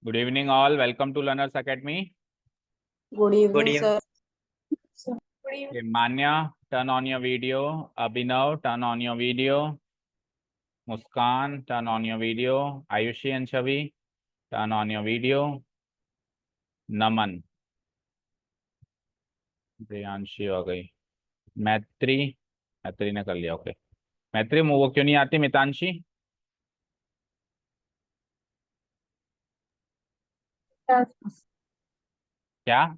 Good evening, all. Welcome to Learners Academy. Good Good evening, evening. sir. Good evening. Okay, Manya, turn on your video. Abhinav, turn on your video. Muskan, turn on your video. Ayushi and Chavi, turn on your video. Naman, Priyanshi हो गई। मैत्री, मैत्री ने कर लिया। Okay, मैत्री वो क्यों नहीं आती? मितांशी, क्या?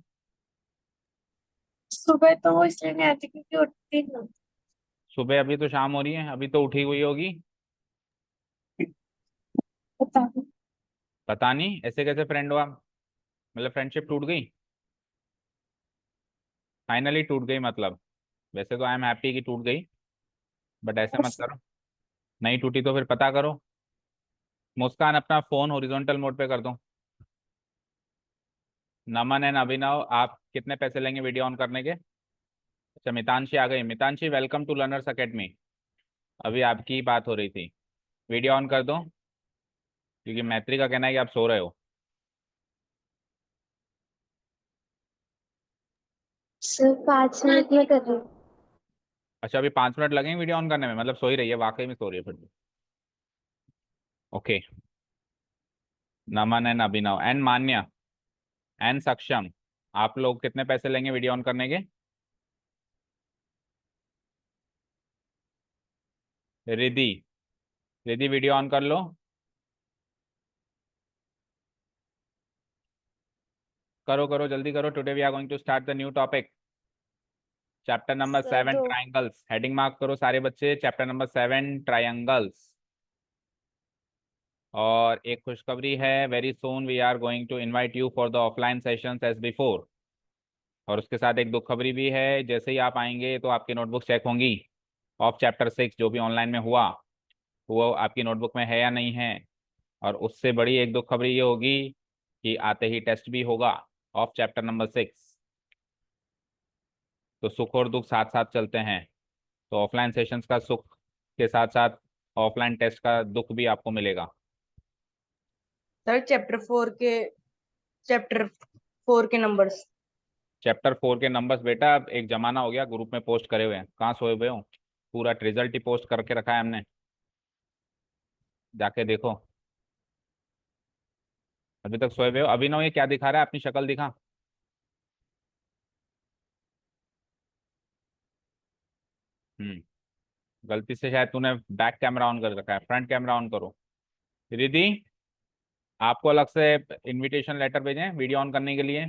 सुबह तो वो इसलिए नहीं आती क्योंकि उठती नहीं। सुबह? अभी तो शाम हो रही है, अभी तो उठी हुई होगी। पता नहीं। पता नहीं, ऐसे कैसे फ्रेंड हुआ? मतलब फ्रेंडशिप टूट गई? फाइनली टूट गई मतलब? वैसे तो आई एम हैप्पी कि टूट गई, बट ऐसे मत करो। नहीं टूटी तो फिर पता करो। मुस्कान, अपना फोन हॉरिजॉन्टल मोड पे कर दो। नमन एंड अभिनव, आप कितने पैसे लेंगे वीडियो ऑन करने के? अच्छा, मितांशी आ गई। मितांशी, वेलकम टू लर्नर्स एकेडमी। अभी आपकी ही बात हो रही थी। वीडियो ऑन कर दो, क्योंकि मैत्री का कहना है कि आप सो रहे हो। सर 5 मिनट में कर रही हूँ। अच्छा, अभी 5 मिनट लगेंगे वीडियो ऑन करने में? मतलब सो ही रही है, वाकई में सो रही है फिर? Okay. Naman and Abhinav and Manya and सक्षम, आप लोग कितने पैसे लेंगे वीडियो ऑन करने के? रिद्धि, रिद्धि वीडियो ऑन कर लो। करो करो, जल्दी करो। Today we are going to start the new topic, chapter number sir 7 दो। ट्राइंगल्स। हेडिंग मार्क करो सारे बच्चे, चैप्टर नंबर 7 ट्राइंगल्स। और एक खुशखबरी है, very soon we are going to invite you for the offline sessions as before. और उसके साथ एक दुख खबरी भी है, जैसे ही आप आएंगे तो आपकी नोटबुक चेक होंगी ऑफ चैप्टर 6 जो भी ऑनलाइन में हुआ, वो आपकी नोटबुक में है या नहीं है। और उससे बड़ी एक दुख खबरी ये होगी कि आते ही टेस्ट भी होगा ऑफ चैप्टर नंबर 6। तो सुख और दुख साथ साथ चलते हैं। तो ऑफलाइन सेशंस का सुख के साथ साथ ऑफलाइन टेस्ट का दुख भी आपको मिलेगा। सर चैप्टर 4 के नंबर्स। चैप्टर 4 के नंबर्स बेटा, अब एक जमाना हो गया ग्रुप में पोस्ट करे हुए हैं, कहाँ सोए हुए हो? पूरा रिजल्ट ही पोस्ट करके रखा है हमने, जाके देखो। अभी तक सोए हुए हो? अभिनव, ये क्या दिखा रहा है? अपनी शक्ल दिखा। गलती से शायद तूने बैक कैमरा ऑन कर रखा है, फ्रंट कैमरा ऑन करो। रिद्धि, आपको अलग से इनविटेशन लेटर भेजें वीडियो ऑन करने के लिए?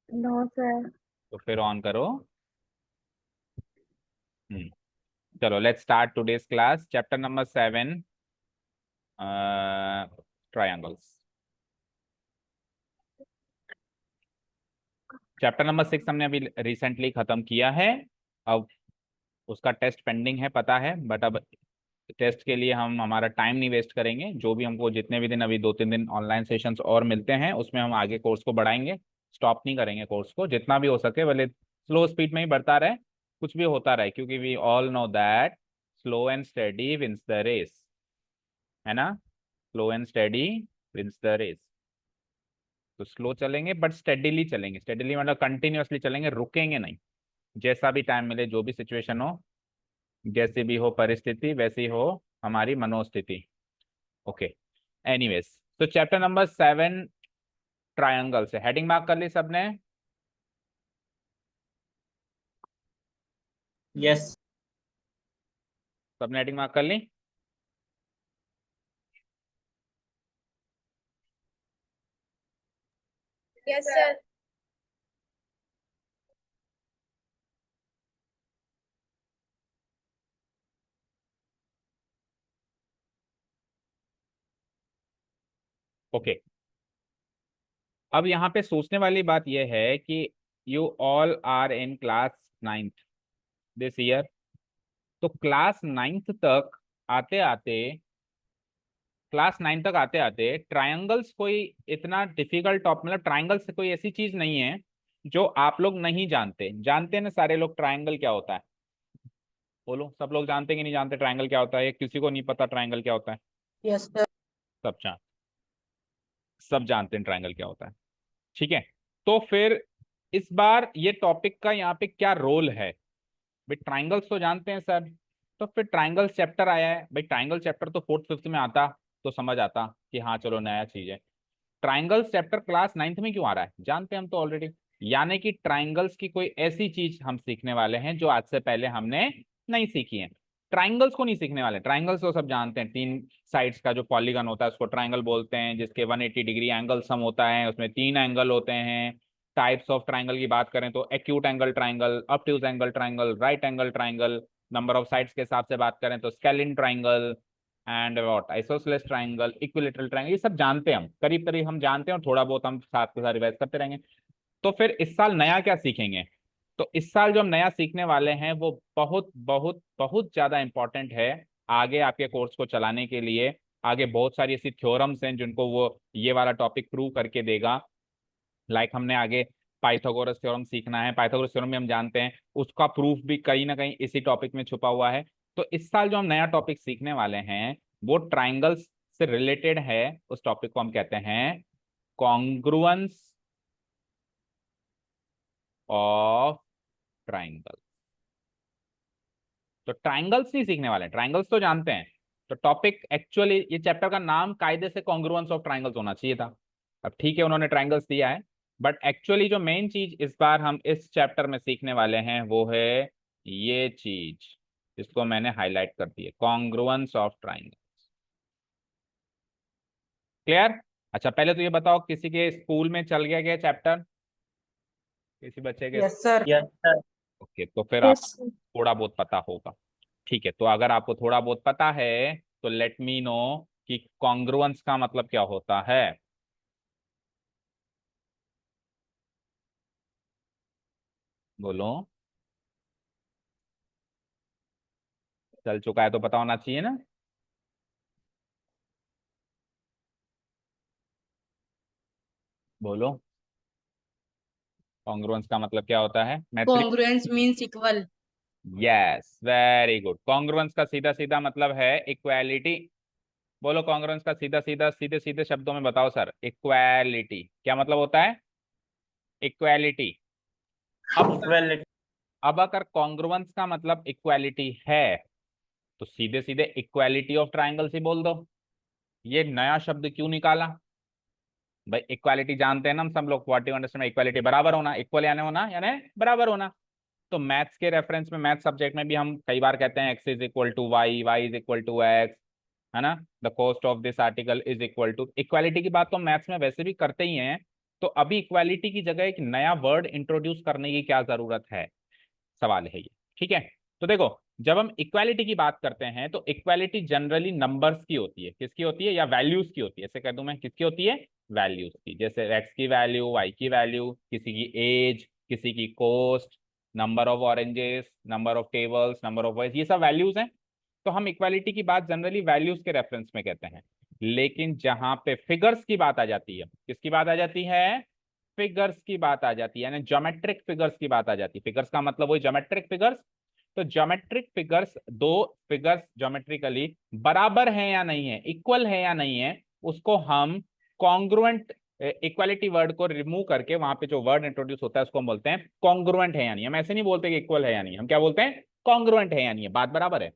No sir. तो फिर ऑन करो। हम्म चलो, let's start today's class, chapter number 7 triangles. Chapter number 6 हमने अभी रिसेंटली खत्म किया है। अब उसका टेस्ट पेंडिंग है, पता है, बट अब टेस्ट के लिए हम हमारा टाइम नहीं वेस्ट करेंगे। जो भी हमको जितने भी दिन, अभी 2-3 दिन ऑनलाइन सेशंस और मिलते हैं, उसमें हम आगे कोर्स को बढ़ाएंगे। स्टॉप नहीं करेंगे कोर्स को, जितना भी हो सके, भले स्लो स्पीड में ही बढ़ता रहे, कुछ भी होता रहे, क्योंकि we all know that slow and steady wins the race, है ना? Slow and steady wins the race. तो स्लो चलेंगे बट स्टेडीली चलेंगे। स्टेडीली मतलब कंटिन्यूअसली चलेंगे, रुकेंगे नहीं। जैसा भी टाइम मिले, जो भी सिचुएशन हो, जैसी भी हो परिस्थिति, वैसी हो हमारी मनोस्थिति। ओके, एनीवेज, तो चैप्टर नंबर 7 ट्रायंगल से हेडिंग मार्क कर ली सबने? यस। सबने हेडिंग मार्क कर ली? Yes sir. ओके। अब यहाँ पे सोचने वाली बात यह है कि you all are in class 9th this year. तो क्लास 9 तक आते आते ट्रायंगल्स कोई इतना डिफिकल्ट टॉप, मतलब ट्रायंगल्स कोई ऐसी चीज नहीं है जो आप लोग नहीं जानते। जानते हैं ना सारे लोग ट्रायंगल क्या होता है? बोलो, सब लोग जानते हैं कि नहीं जानते ट्रायंगल क्या होता है? या किसी को नहीं पता ट्रायंगल क्या होता है? Yes sir. सब जानते हैं ट्रायंगल क्या होता है। ठीक है, तो फिर इस बार ये टॉपिक का यहाँ पे क्या रोल है भाई, ट्राइंगल्स तो जानते हैं सर, तो फिर ट्राइंगल चैप्टर आया है भाई, ट्राइंगल चैप्टर तो फोर्थ फिफ्थ में आता तो समझ आता कि हाँ चलो नया चीज है। ट्राइंगल्स चैप्टर क्लास नाइन्थ में क्यों आ रहा है जानते हैं हम तो ऑलरेडी, यानी कि ट्राइंगल्स की कोई ऐसी चीज हम सीखने वाले हैं जो आज से पहले हमने नहीं सीखी है। ट्राइंगल्स को नहीं सीखने वाले, ट्राइंगल्स तो सब जानते हैं, तीन साइड्स का जो पॉलीगन होता है उसको ट्राइंगल बोलते हैं, जिसके 180 डिग्री एंगल सम होता है, उसमें तीन एंगल होते हैं। टाइप्स ऑफ ट्राइंगल की बात करें तो acute angle triangle, obtuse angle triangle, right angle triangle, number of sides के हिसाब से बात करें तो scalene triangle and what isosceles triangle, equilateral triangle, ये सब जानते हैं हम, करीब करीब हम जानते हैं और थोड़ा बहुत हम साथ के साथ रिवाइज करते रहेंगे। तो फिर इस साल नया क्या सीखेंगे, तो इस साल जो हम नया सीखने वाले हैं वो बहुत बहुत बहुत ज्यादा इंपॉर्टेंट है आगे आपके कोर्स को चलाने के लिए। आगे बहुत सारी ऐसी थ्योरम्स हैं जिनको वो ये वाला टॉपिक प्रूव करके देगा। लाइक हमने आगे पाइथागोरस थ्योरम सीखना है, पाइथागोरस थ्योरम भी हम जानते हैं, उसका प्रूफ भी कहीं ना कहीं इसी टॉपिक में छुपा हुआ है। तो इस साल जो हम नया टॉपिक सीखने वाले हैं वो ट्राइंगल्स से रिलेटेड है, उस टॉपिक को हम कहते हैं कॉन्ग्रुएंस ऑफ ट्राइंगल। तो ट्राइंगल्स नहीं सीखने वाले, ट्राइंगल्स तो जानते हैं। तो टॉपिक एक्चुअली ये चैप्टर का नाम कायदे से कॉन्ग्रुएंस ऑफ ट्राइंगल्स होना चाहिए था। अब ठीक है उन्होंने ट्राइंगल्स दिया है, बट एक्चुअली जो मेन चीज इस बार हम इस चैप्टर में सीखने वाले हैं वो है ये चीज, इसको मैंने हाईलाइट कर दी है, कॉन्ग्रुएंस ऑफ ट्राइंगल। क्लियर? अच्छा पहले तो ये बताओ किसी के स्कूल में चल गया क्या चैप्टर, किसी बच्चे के? Yes sir. ओके, तो फिर आप यस सर। थोड़ा बहुत पता होगा। ठीक है, तो अगर आपको थोड़ा बहुत पता है तो लेट मी नो कि कॉन्ग्रुएंस का मतलब क्या होता है। बोलो, चल चुका है तो पता होना चाहिए ना। बोलो, कॉन्ग्रुएंस का मतलब क्या होता है मैत्री? Congruence means equal. Yes, very good. Congruence का सीधा सीधा मतलब है इक्वालिटी। बोलो, कॉन्ग्रुएंस का सीधा सीधा सीधे सीधे शब्दों में बताओ सर, इक्वालिटी क्या मतलब होता है? इक्वालिटी। अब अब अगर कॉन्ग्रुएंस का मतलब इक्वालिटी है तो सीधे सीधे इक्वालिटी ऑफ ट्राइंगल्स ही बोल दो। ये नया शब्द क्यों निकाला भाई? इक्वालिटी जानते हैं ना हम सब लोग, व्हाट यू अंडरस्टैंड, इक्वालिटी बराबर होना, इक्वल यानी होना यानी बराबर होना। तो मैथ्स के रेफरेंस में, मैथ सब्जेक्ट में भी हम कई बार कहते हैं x is equal to y, y is equal to x, है ना, the cost of this article is equal to. Equality की बात तो मैथ्स में वैसे भी करते ही हैं, तो अभी इक्वालिटी की जगह एक नया वर्ड इंट्रोड्यूस करने की क्या जरूरत है, सवाल है ये। ठीक है, तो देखो जब हम इक्वालिटी की बात करते हैं तो इक्वालिटी जनरली नंबर्स की होती है, किसकी होती है, या वैल्यूज की होती है, ऐसे कह दूं मैं, किसकी होती है? वैल्यूज की। जैसे एक्स की वैल्यू, वाई की वैल्यू, किसी की एज, किसी की cost, number of oranges, number of tables, number of voice, ये सब वैल्यूज हैं। तो हम इक्वालिटी की बात जनरली वैल्यूज के रेफरेंस में कहते हैं। लेकिन जहां पे फिगर्स की बात आ जाती है, किसकी बात आ जाती है? फिगर्स की बात आ जाती है, यानी ज्योमेट्रिक फिगर्स की बात आ जाती है। फिगर्स का मतलब वही ज्योमेट्रिक फिगर्स। तो ज्योमेट्रिक फिगर्स, दो फिगर्स ज्योमेट्रिकली बराबर है या नहीं है, इक्वल है या नहीं है, उसको हम कॉन्ग्रुएंट, इक्वालिटी वर्ड को रिमूव करके वहां पे जो वर्ड इंट्रोड्यूस होता है उसको हम बोलते हैं कॉन्ग्रुएंट है या नहीं। हम ऐसे नहीं बोलते कि इक्वल है या नहीं, हम क्या बोलते हैं? कॉन्ग्रुएंट है या नहीं है, बात बराबर है।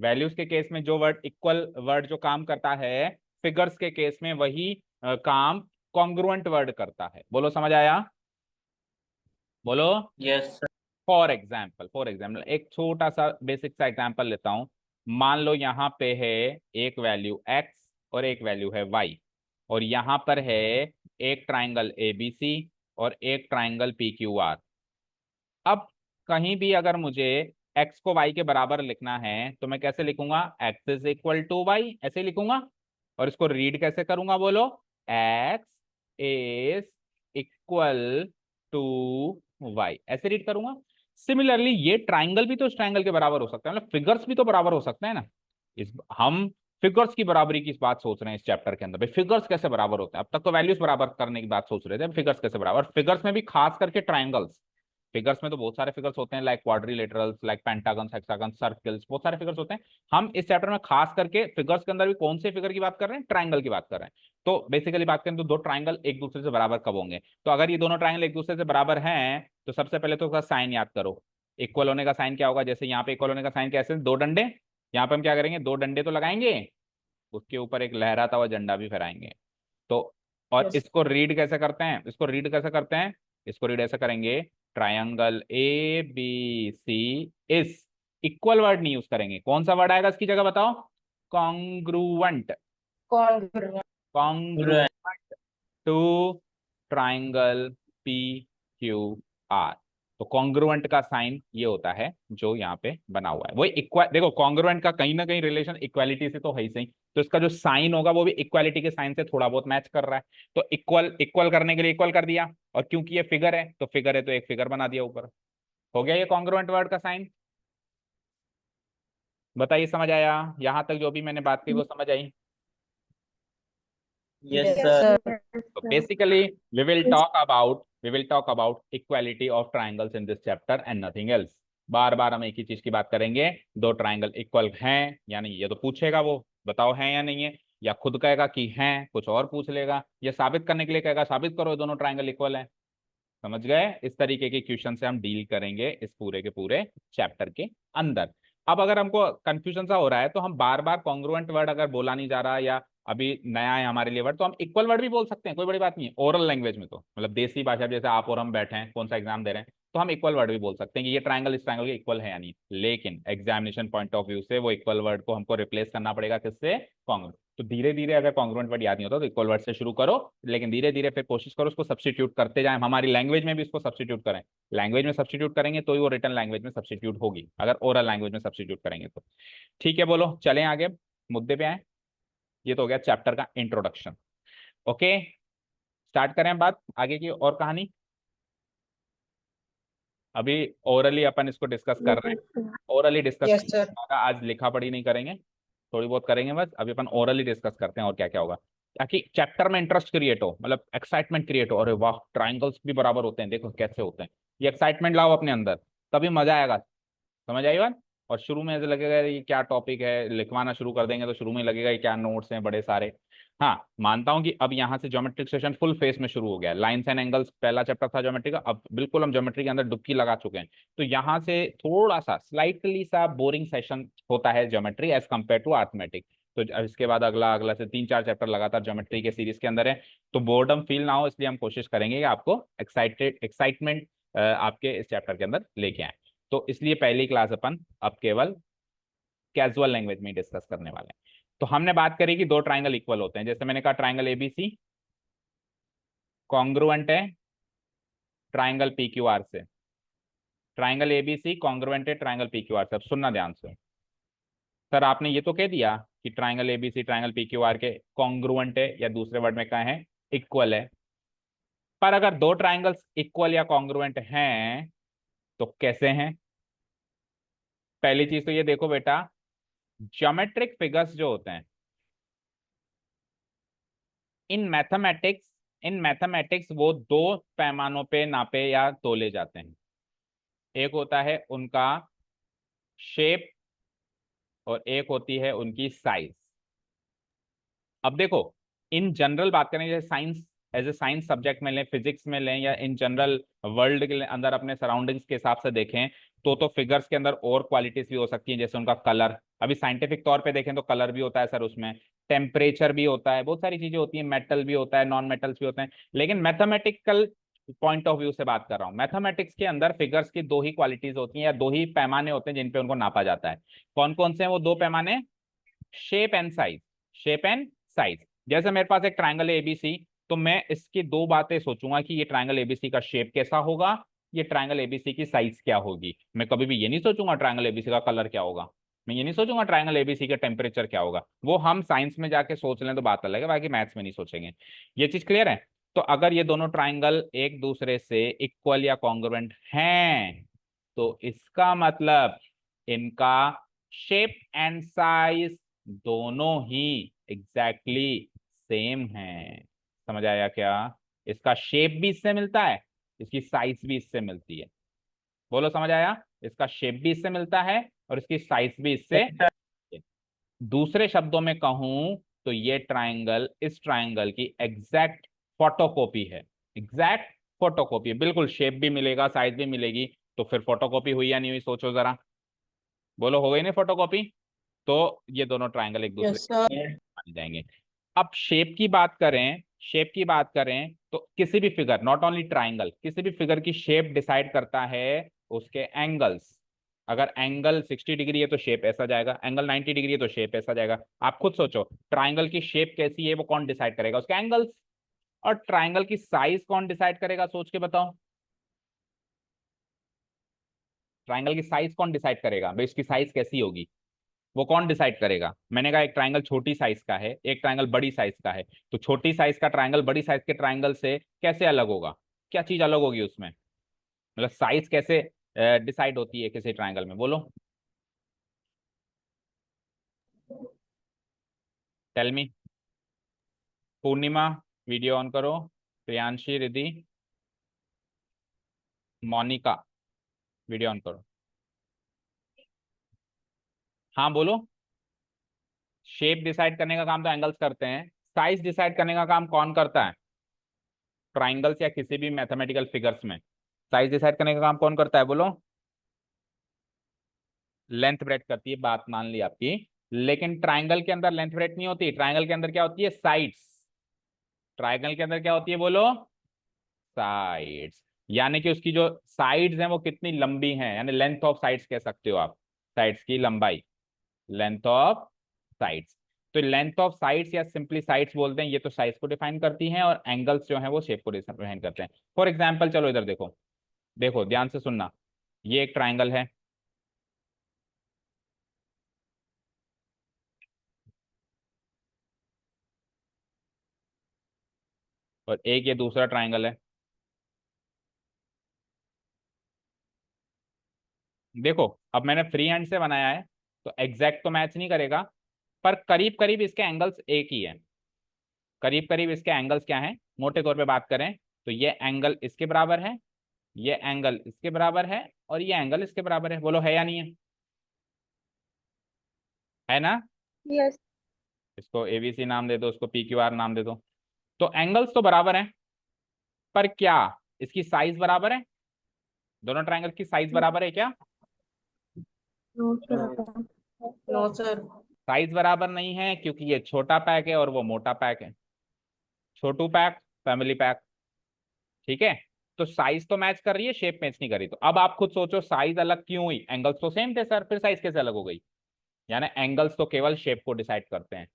वैल्यूज के केस में जो वर्ड इक्वल वर्ड जो काम करता है, फिगर्स के केस में वही काम कॉन्ग्रुएंट वर्ड करता है। बोलो समझ आया? बोलो। यस फॉर एग्जाम्पल एक छोटा सा बेसिक सा एग्जाम्पल लेता हूं। मान लो यहाँ पे है एक वैल्यू x और एक वैल्यू है y, और यहाँ पर है एक ट्राइंगल ABC और एक ट्राइंगल PQR। अब कहीं भी अगर मुझे x को y के बराबर लिखना है तो मैं कैसे लिखूंगा? x is equal to y, ऐसे लिखूंगा। और इसको रीड कैसे करूंगा? बोलो, x is equal to y, ऐसे रीड करूंगा। सिमिलरली ये ट्राइंगल भी तो इस ट्राइंगल के बराबर हो सकता है, मतलब फिगर्स भी तो बराबर हो सकते हैं ना। इस हम फिगर्स की बराबरी की बात सोच रहे हैं इस चैप्टर के अंदर, भाई फिगर्स कैसे बराबर होते हैं। अब तक तो वैल्यूज बराबर करने की बात सोच रहे थे, फिगर्स कैसे बराबर, फिगर्स में भी खास करके ट्राइंगल्स, फिगर्स में तो बहुत सारे फिगर्स होते हैं, like quadrilaterals, like pentagons, hexagons, circles, बहुत सारे फिगर्स होते हैं। हम इस चैप्टर में खास करके फिगर्स के अंदर भी कौन से फिगर की बात कर रहे हैं, ट्राइंगल की बात कर रहे हैं। तो बेसिकली बात करें तो दो ट्राइंगल एक दूसरे से बराबर कब होंगे, तो अगर ये दोनों ट्राइंगल एक दूसरे से बराबर हैं तो सबसे पहले तो उसका साइन याद करो। इक्वल होने का साइन क्या होगा, जैसे यहाँ पे इक्वल होने का साइन कैसे, दो डंडे, यहाँ पे हम क्या करेंगे, दो डंडे तो लगाएंगे, उसके ऊपर एक लहराता हुआ झंडा भी फहराएंगे। तो और Yes. इसको रीड कैसे करते हैं, इसको रीड कैसे करते हैं, इसको रीड ऐसे करेंगे, ट्रायंगल ए बी सी इस, इक्वल वर्ड नहीं यूज करेंगे, कौन सा वर्ड आएगा इसकी जगह बताओ, congruent, Congruent. Congruent to triangle P Q R. तो कॉन्ग्रुएंट का साइन ये होता है जो यहाँ पे बना हुआ है, वही इक्वल, देखो कॉन्ग्रुएंट का कहीं ना कहीं रिलेशन इक्वालिटी से तो है ही सही, तो इसका जो साइन होगा वो भी इक्वालिटी के साइन से थोड़ा बहुत मैच कर रहा है। तो इक्वल इक्वल करने के लिए इक्वल कर दिया, और क्योंकि ये फिगर है तो फिगर है तो एक फिगर बना दिया ऊपर, हो गया ये कॉन्ग्रुएंट वर्ड का साइन। बताइए समझ आया, यहां तक जो भी मैंने बात की वो समझ आई। Yes, Yes, sir. sir. So basically, we will talk about equality of triangles in this chapter and nothing else. बार बार हम एक ही चीज की बात करेंगे, दो ट्राइंगल इक्वल हैं या नहीं, ये तो पूछेगा वो, बताओ हैं या नहीं है, या खुद कहेगा कि हैं, कुछ और पूछ लेगा, या साबित करने के लिए कहेगा साबित करो दोनों ट्राइंगल इक्वल है। समझ गए, इस तरीके के क्वेश्चन से हम डील करेंगे इस पूरे के पूरे चैप्टर के अंदर। अब अगर हमको कंफ्यूजन सा हो रहा है तो हम बार बार कॉन्ग्रुएंट वर्ड अगर बोला नहीं जा रहा, या अभी नया है हमारे लिए वर्ड, तो हम इक्वल वर्ड भी बोल सकते हैं, कोई बड़ी बात नहीं है। ओरल लैंग्वेज में तो मतलब देसी भाषा, जैसे आप और हम बैठे हैं कौन सा एग्जाम दे रहे हैं, तो हम इक्वल वर्ड भी बोल सकते हैं कि ये ट्राइंगल इस ट्राइंगल के इक्वल है या नहीं, लेकिन एग्जामिनेशन पॉइंट ऑफ व्यू से वो इक्वल वर्ड को हमको रिप्लेस करना पड़ेगा किससे, कॉन्ग्रुएंट। तो धीरे धीरे अगर कॉन्ग्रुएंट वर्ड याद नहीं होता तो इक्वल वर्ड से शुरू करो, लेकिन धीरे धीरे फिर कोशिश करो उसको सब्स्टिट्यूट करते जाएं, हमारी लैंग्वेज में भी इसको सब्स्टिट्यूट करें। लैंग्वेज में सब्स्टिट्यूट करेंगे तो ही वो रिटन लैंग्वेज में सब्स्टिट्यूट होगी, अगर ओरल लैंग्वेज में सब्स्टिट्यूट करेंगे तो। ठीक है, बोलो चलें आगे मुद्दे पे आए। ये तो हो गया चैप्टर का इंट्रोडक्शन। ओके, स्टार्ट करें बात आगे की और कहानी। अभी ओरली अपन इसको डिस्कस कर रहे हैं, Yes, sir. Orally discuss Yes, sir. आज लिखा पढ़ी नहीं करेंगे, थोड़ी बहुत करेंगे बस, अभी अपन ओरली डिस्कस करते हैं और क्या क्या होगा, ताकि चैप्टर में इंटरेस्ट क्रिएट हो, मतलब एक्साइटमेंट क्रिएट हो, अरे वाह ट्राइंगल्स भी बराबर होते हैं, देखो कैसे होते हैं, ये एक्साइटमेंट लाओ अपने अंदर, तभी मजा आएगा। समझ आई बात। और शुरू में ऐसे लगेगा ये क्या टॉपिक है, लिखवाना शुरू कर देंगे तो शुरू में लगेगा ये क्या नोट्स हैं बड़े सारे। हाँ मानता हूं कि अब यहाँ से ज्योमेट्रिक सेशन फुल फेस में शुरू हो गया है, लाइंस एंड एंगल्स पहला चैप्टर था ज्योमेट्री का, अब बिल्कुल हम ज्योमेट्री के अंदर डुबकी लगा चुके हैं। तो यहाँ से थोड़ा सा स्लाइटली सा बोरिंग सेशन होता है geometry as compared to arithmetic. तो अब इसके बाद अगला अगला से 3-4 चैप्टर लगातार ज्योमेट्री के सीरीज के अंदर है, तो बोर्डम फील ना हो इसलिए हम कोशिश करेंगे कि आपको एक्साइटमेंट आपके इस चैप्टर के अंदर लेके आए। तो इसलिए पहली क्लास अपन अब केवल कैजुअल लैंग्वेज में डिस्कस करने वाले हैं। तो हमने बात करी कि दो ट्राइंगल इक्वल होते हैं, जैसे मैंने कहा ट्राइंगल एबीसी कॉन्ग्रुएंट है ट्राइंगल पीक्यूआर से, ट्राइंगल एबीसी कॉन्ग्रुएंट है ट्राइंगल पीक्यूआर से। अब सुनना ध्यान से, सर आपने ये तो कह दिया कि ट्राइंगल एबीसी ट्राइंगल पीक्यूआर के कॉन्ग्रुएंट है, या दूसरे वर्ड में क्या है, इक्वल है। पर अगर दो ट्राइंगल्स इक्वल या कॉन्ग्रुएंट हैं तो कैसे हैं। पहली चीज तो ये देखो बेटा, ज्योमेट्रिक फिगर्स जो होते हैं इन मैथमेटिक्स वो दो पैमानों पे नापे या तोले जाते हैं। एक होता है उनका शेप और एक होती है उनकी साइज। अब देखो इन जनरल बात करें, जैसे science as a science subject में लें, फिजिक्स में लें, या इन जनरल वर्ल्ड के अंदर अपने सराउंडिंग्स के हिसाब से देखें, तो फिगर्स के अंदर और क्वालिटीज भी हो सकती हैं, जैसे उनका कलर। अभी साइंटिफिक तौर पे देखें तो कलर भी होता है सर उसमें, टेम्परेचर भी होता है, बहुत सारी चीजें होती हैं, मेटल भी होता है, नॉन मेटल्स भी होते हैं। लेकिन मैथमेटिकल पॉइंट ऑफ व्यू से बात कर रहा हूँ, मैथमेटिक्स के अंदर फिगर्स की दो ही क्वालिटीज होती हैं, या दो ही पैमाने होते हैं जिन पे उनको नापा जाता है। कौन कौन से हैं वो दो पैमाने, shape and size, shape and size. जैसे मेरे पास एक ट्राइंगल है एबीसी, तो मैं इसकी दो बातें सोचूंगा कि ये ट्राइंगल एबीसी का शेप कैसा होगा, ये ट्राइंगल एबीसी की साइज क्या होगी। मैं कभी भी ये नहीं सोचूंगा ट्राइंगल एबीसी का कलर क्या होगा, मैं ये नहीं सोचूंगा ट्राइंगल एबीसी का टेम्परेचर क्या होगा, वो हम साइंस में जाके सोच लें तो बात अलग है, बाकी मैथ्स में नहीं सोचेंगे। ये चीज क्लियर है। तो अगर ये दोनों ट्राइंगल एक दूसरे से इक्वल या कॉन्ग्रुएंट हैं तो इसका मतलब इनका शेप एंड साइज दोनों ही एग्जैक्टली सेम है। समझ आया क्या, इसका शेप भी इससे मिलता है, इसकी साइज भी इससे मिलती है। बोलो समझ आया? इसका शेप भी इससे मिलता है और इसकी साइज भी इससे। दूसरे शब्दों में कहूं तो ये ट्राइंगल इस ट्राइंगल की एग्जैक्ट फोटोकॉपी है। एग्जैक्ट फोटोकॉपी है, बिल्कुल शेप भी मिलेगा, साइज भी मिलेगी। तो फिर फोटोकॉपी हुई या नहीं हुई, सोचो जरा। बोलो हो गई नहीं फोटोकॉपी? तो ये दोनों ट्राइंगल एक दूसरे यस सर। माने जाएंगे। अब शेप की बात करें, शेप की बात करें तो किसी भी फिगर, नॉट ओनली ट्राइंगल, किसी भी फिगर की शेप डिसाइड करता है उसके एंगल्स। अगर एंगल 60 डिग्री है तो शेप ऐसा जाएगा, एंगल 90 डिग्री है तो शेप ऐसा जाएगा। आप खुद सोचो ट्राइंगल की शेप कैसी है वो कौन डिसाइड करेगा? उसके एंगल्स। और ट्राइंगल की साइज कौन डिसाइड करेगा, सोच के बताओ। ट्राइंगल की साइज कौन डिसाइड करेगा भाई, इसकी साइज कैसी होगी वो कौन डिसाइड करेगा? मैंने कहा एक ट्राइंगल छोटी साइज का है, एक ट्राइंगल बड़ी साइज का है। तो छोटी साइज का ट्राइंगल बड़ी साइज के ट्राइंगल से कैसे अलग होगा? क्या चीज अलग होगी उसमें? मतलब साइज कैसे डिसाइड होती है किसी ट्राइंगल में, बोलो। Tell me. Purnima video on करो। Priyanshi, Riddhi, Monica video on करो। हाँ बोलो। शेप डिसाइड करने का काम तो एंगल्स करते हैं, साइज डिसाइड करने का काम कौन करता है? ट्राइंगल्स या किसी भी मैथमेटिकल फिगर्स में साइज डिसाइड करने का काम कौन करता है, बोलो। लेंथ ब्रेड करती है, बात मान ली आपकी। लेकिन ट्राइंगल के अंदर लेंथ ब्रेड नहीं होती, ट्राइंगल के अंदर क्या होती है? साइड्स। ट्राइंगल के अंदर क्या होती है, बोलो? साइड्स। यानी कि उसकी जो साइड्स हैं वो कितनी लंबी हैं, यानी लेंथ ऑफ साइड्स कह सकते हो आप, साइड्स की लंबाई, लेंथ ऑफ साइड्स। तो लेंथ ऑफ साइड्स या सिंपली साइड्स बोलते हैं, ये तो साइज को डिफाइन करती हैं, और एंगल्स जो है वो शेप को डिफाइन करते हैं। फॉर एग्जाम्पल चलो इधर देखो, देखो ध्यान से सुनना। ये एक ट्राइंगल है, और एक ये दूसरा ट्राइंगल है। देखो अब मैंने फ्री हैंड से बनाया है तो एग्जैक्ट तो मैच नहीं करेगा, पर करीब करीब इसके एंगल्स एक ही है। करीब करीब इसके एंगल्स क्या हैं, मोटे तौर पे बात करें तो ये एंगल इसके बराबर है, ये एंगल इसके बराबर है, और ये एंगल इसके बराबर है। बोलो है या नहीं है? है ना? यस। इसको एबीसी नाम दे दो, उसको पी क्यू आर नाम दे दो। तो एंगल्स तो बराबर हैं, पर क्या इसकी साइज बराबर है? दोनों ट्राइंगल की साइज बराबर है क्या? No sir. No sir. Size बराबर नहीं है क्योंकि ये छोटा पैक है और वो मोटा पैक है। छोटू पैक, फैमिली पैक। ठीक है। तो साइज तो मैच कर रही है, शेप मैच नहीं कर रही। तो अब आप खुद सोचो साइज अलग क्यों हुई? एंगल्स तो सेम थे सर, फिर साइज कैसे अलग हो गई? यानी एंगल्स तो केवल शेप को डिसाइड करते हैं।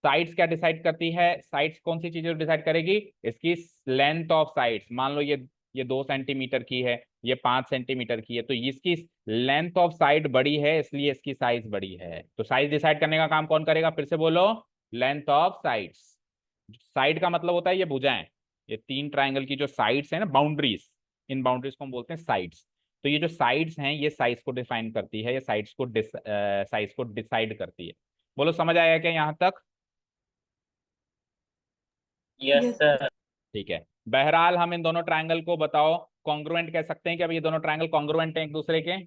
साइड्स क्या डिसाइड करती है? साइड्स कौन सी चीजें डिसाइड करेगी? इसकी लेंथ ऑफ साइड्स। मान लो ये 2 सेंटीमीटर की है, ये 5 सेंटीमीटर की है, तो इसकी लेंथ ऑफ साइड बड़ी है इसलिए इसकी साइज बड़ी है। तो साइज डिसाइड करने का काम कौन करेगा, फिर से बोलो? Length of sides. साइड का मतलब होता है ये भुजाएं, ये तीन ट्राइंगल की जो साइड्स है ना, बाउंड्रीज, इन बाउंड्रीज को हम बोलते हैं साइड्स। तो ये जो साइड्स हैं ये साइज को डिफाइन करती है, ये साइड्स को साइज को डिसाइड करती है। बोलो समझ आया क्या यहाँ तक? Yes sir. ठीक है। बहरहाल हम इन दोनों ट्रायंगल को बताओ कॉन्ग्रुएंट कह सकते हैं कि अब ये दोनों ट्रायंगल कॉन्ग्रुएंट हैं एक दूसरे के?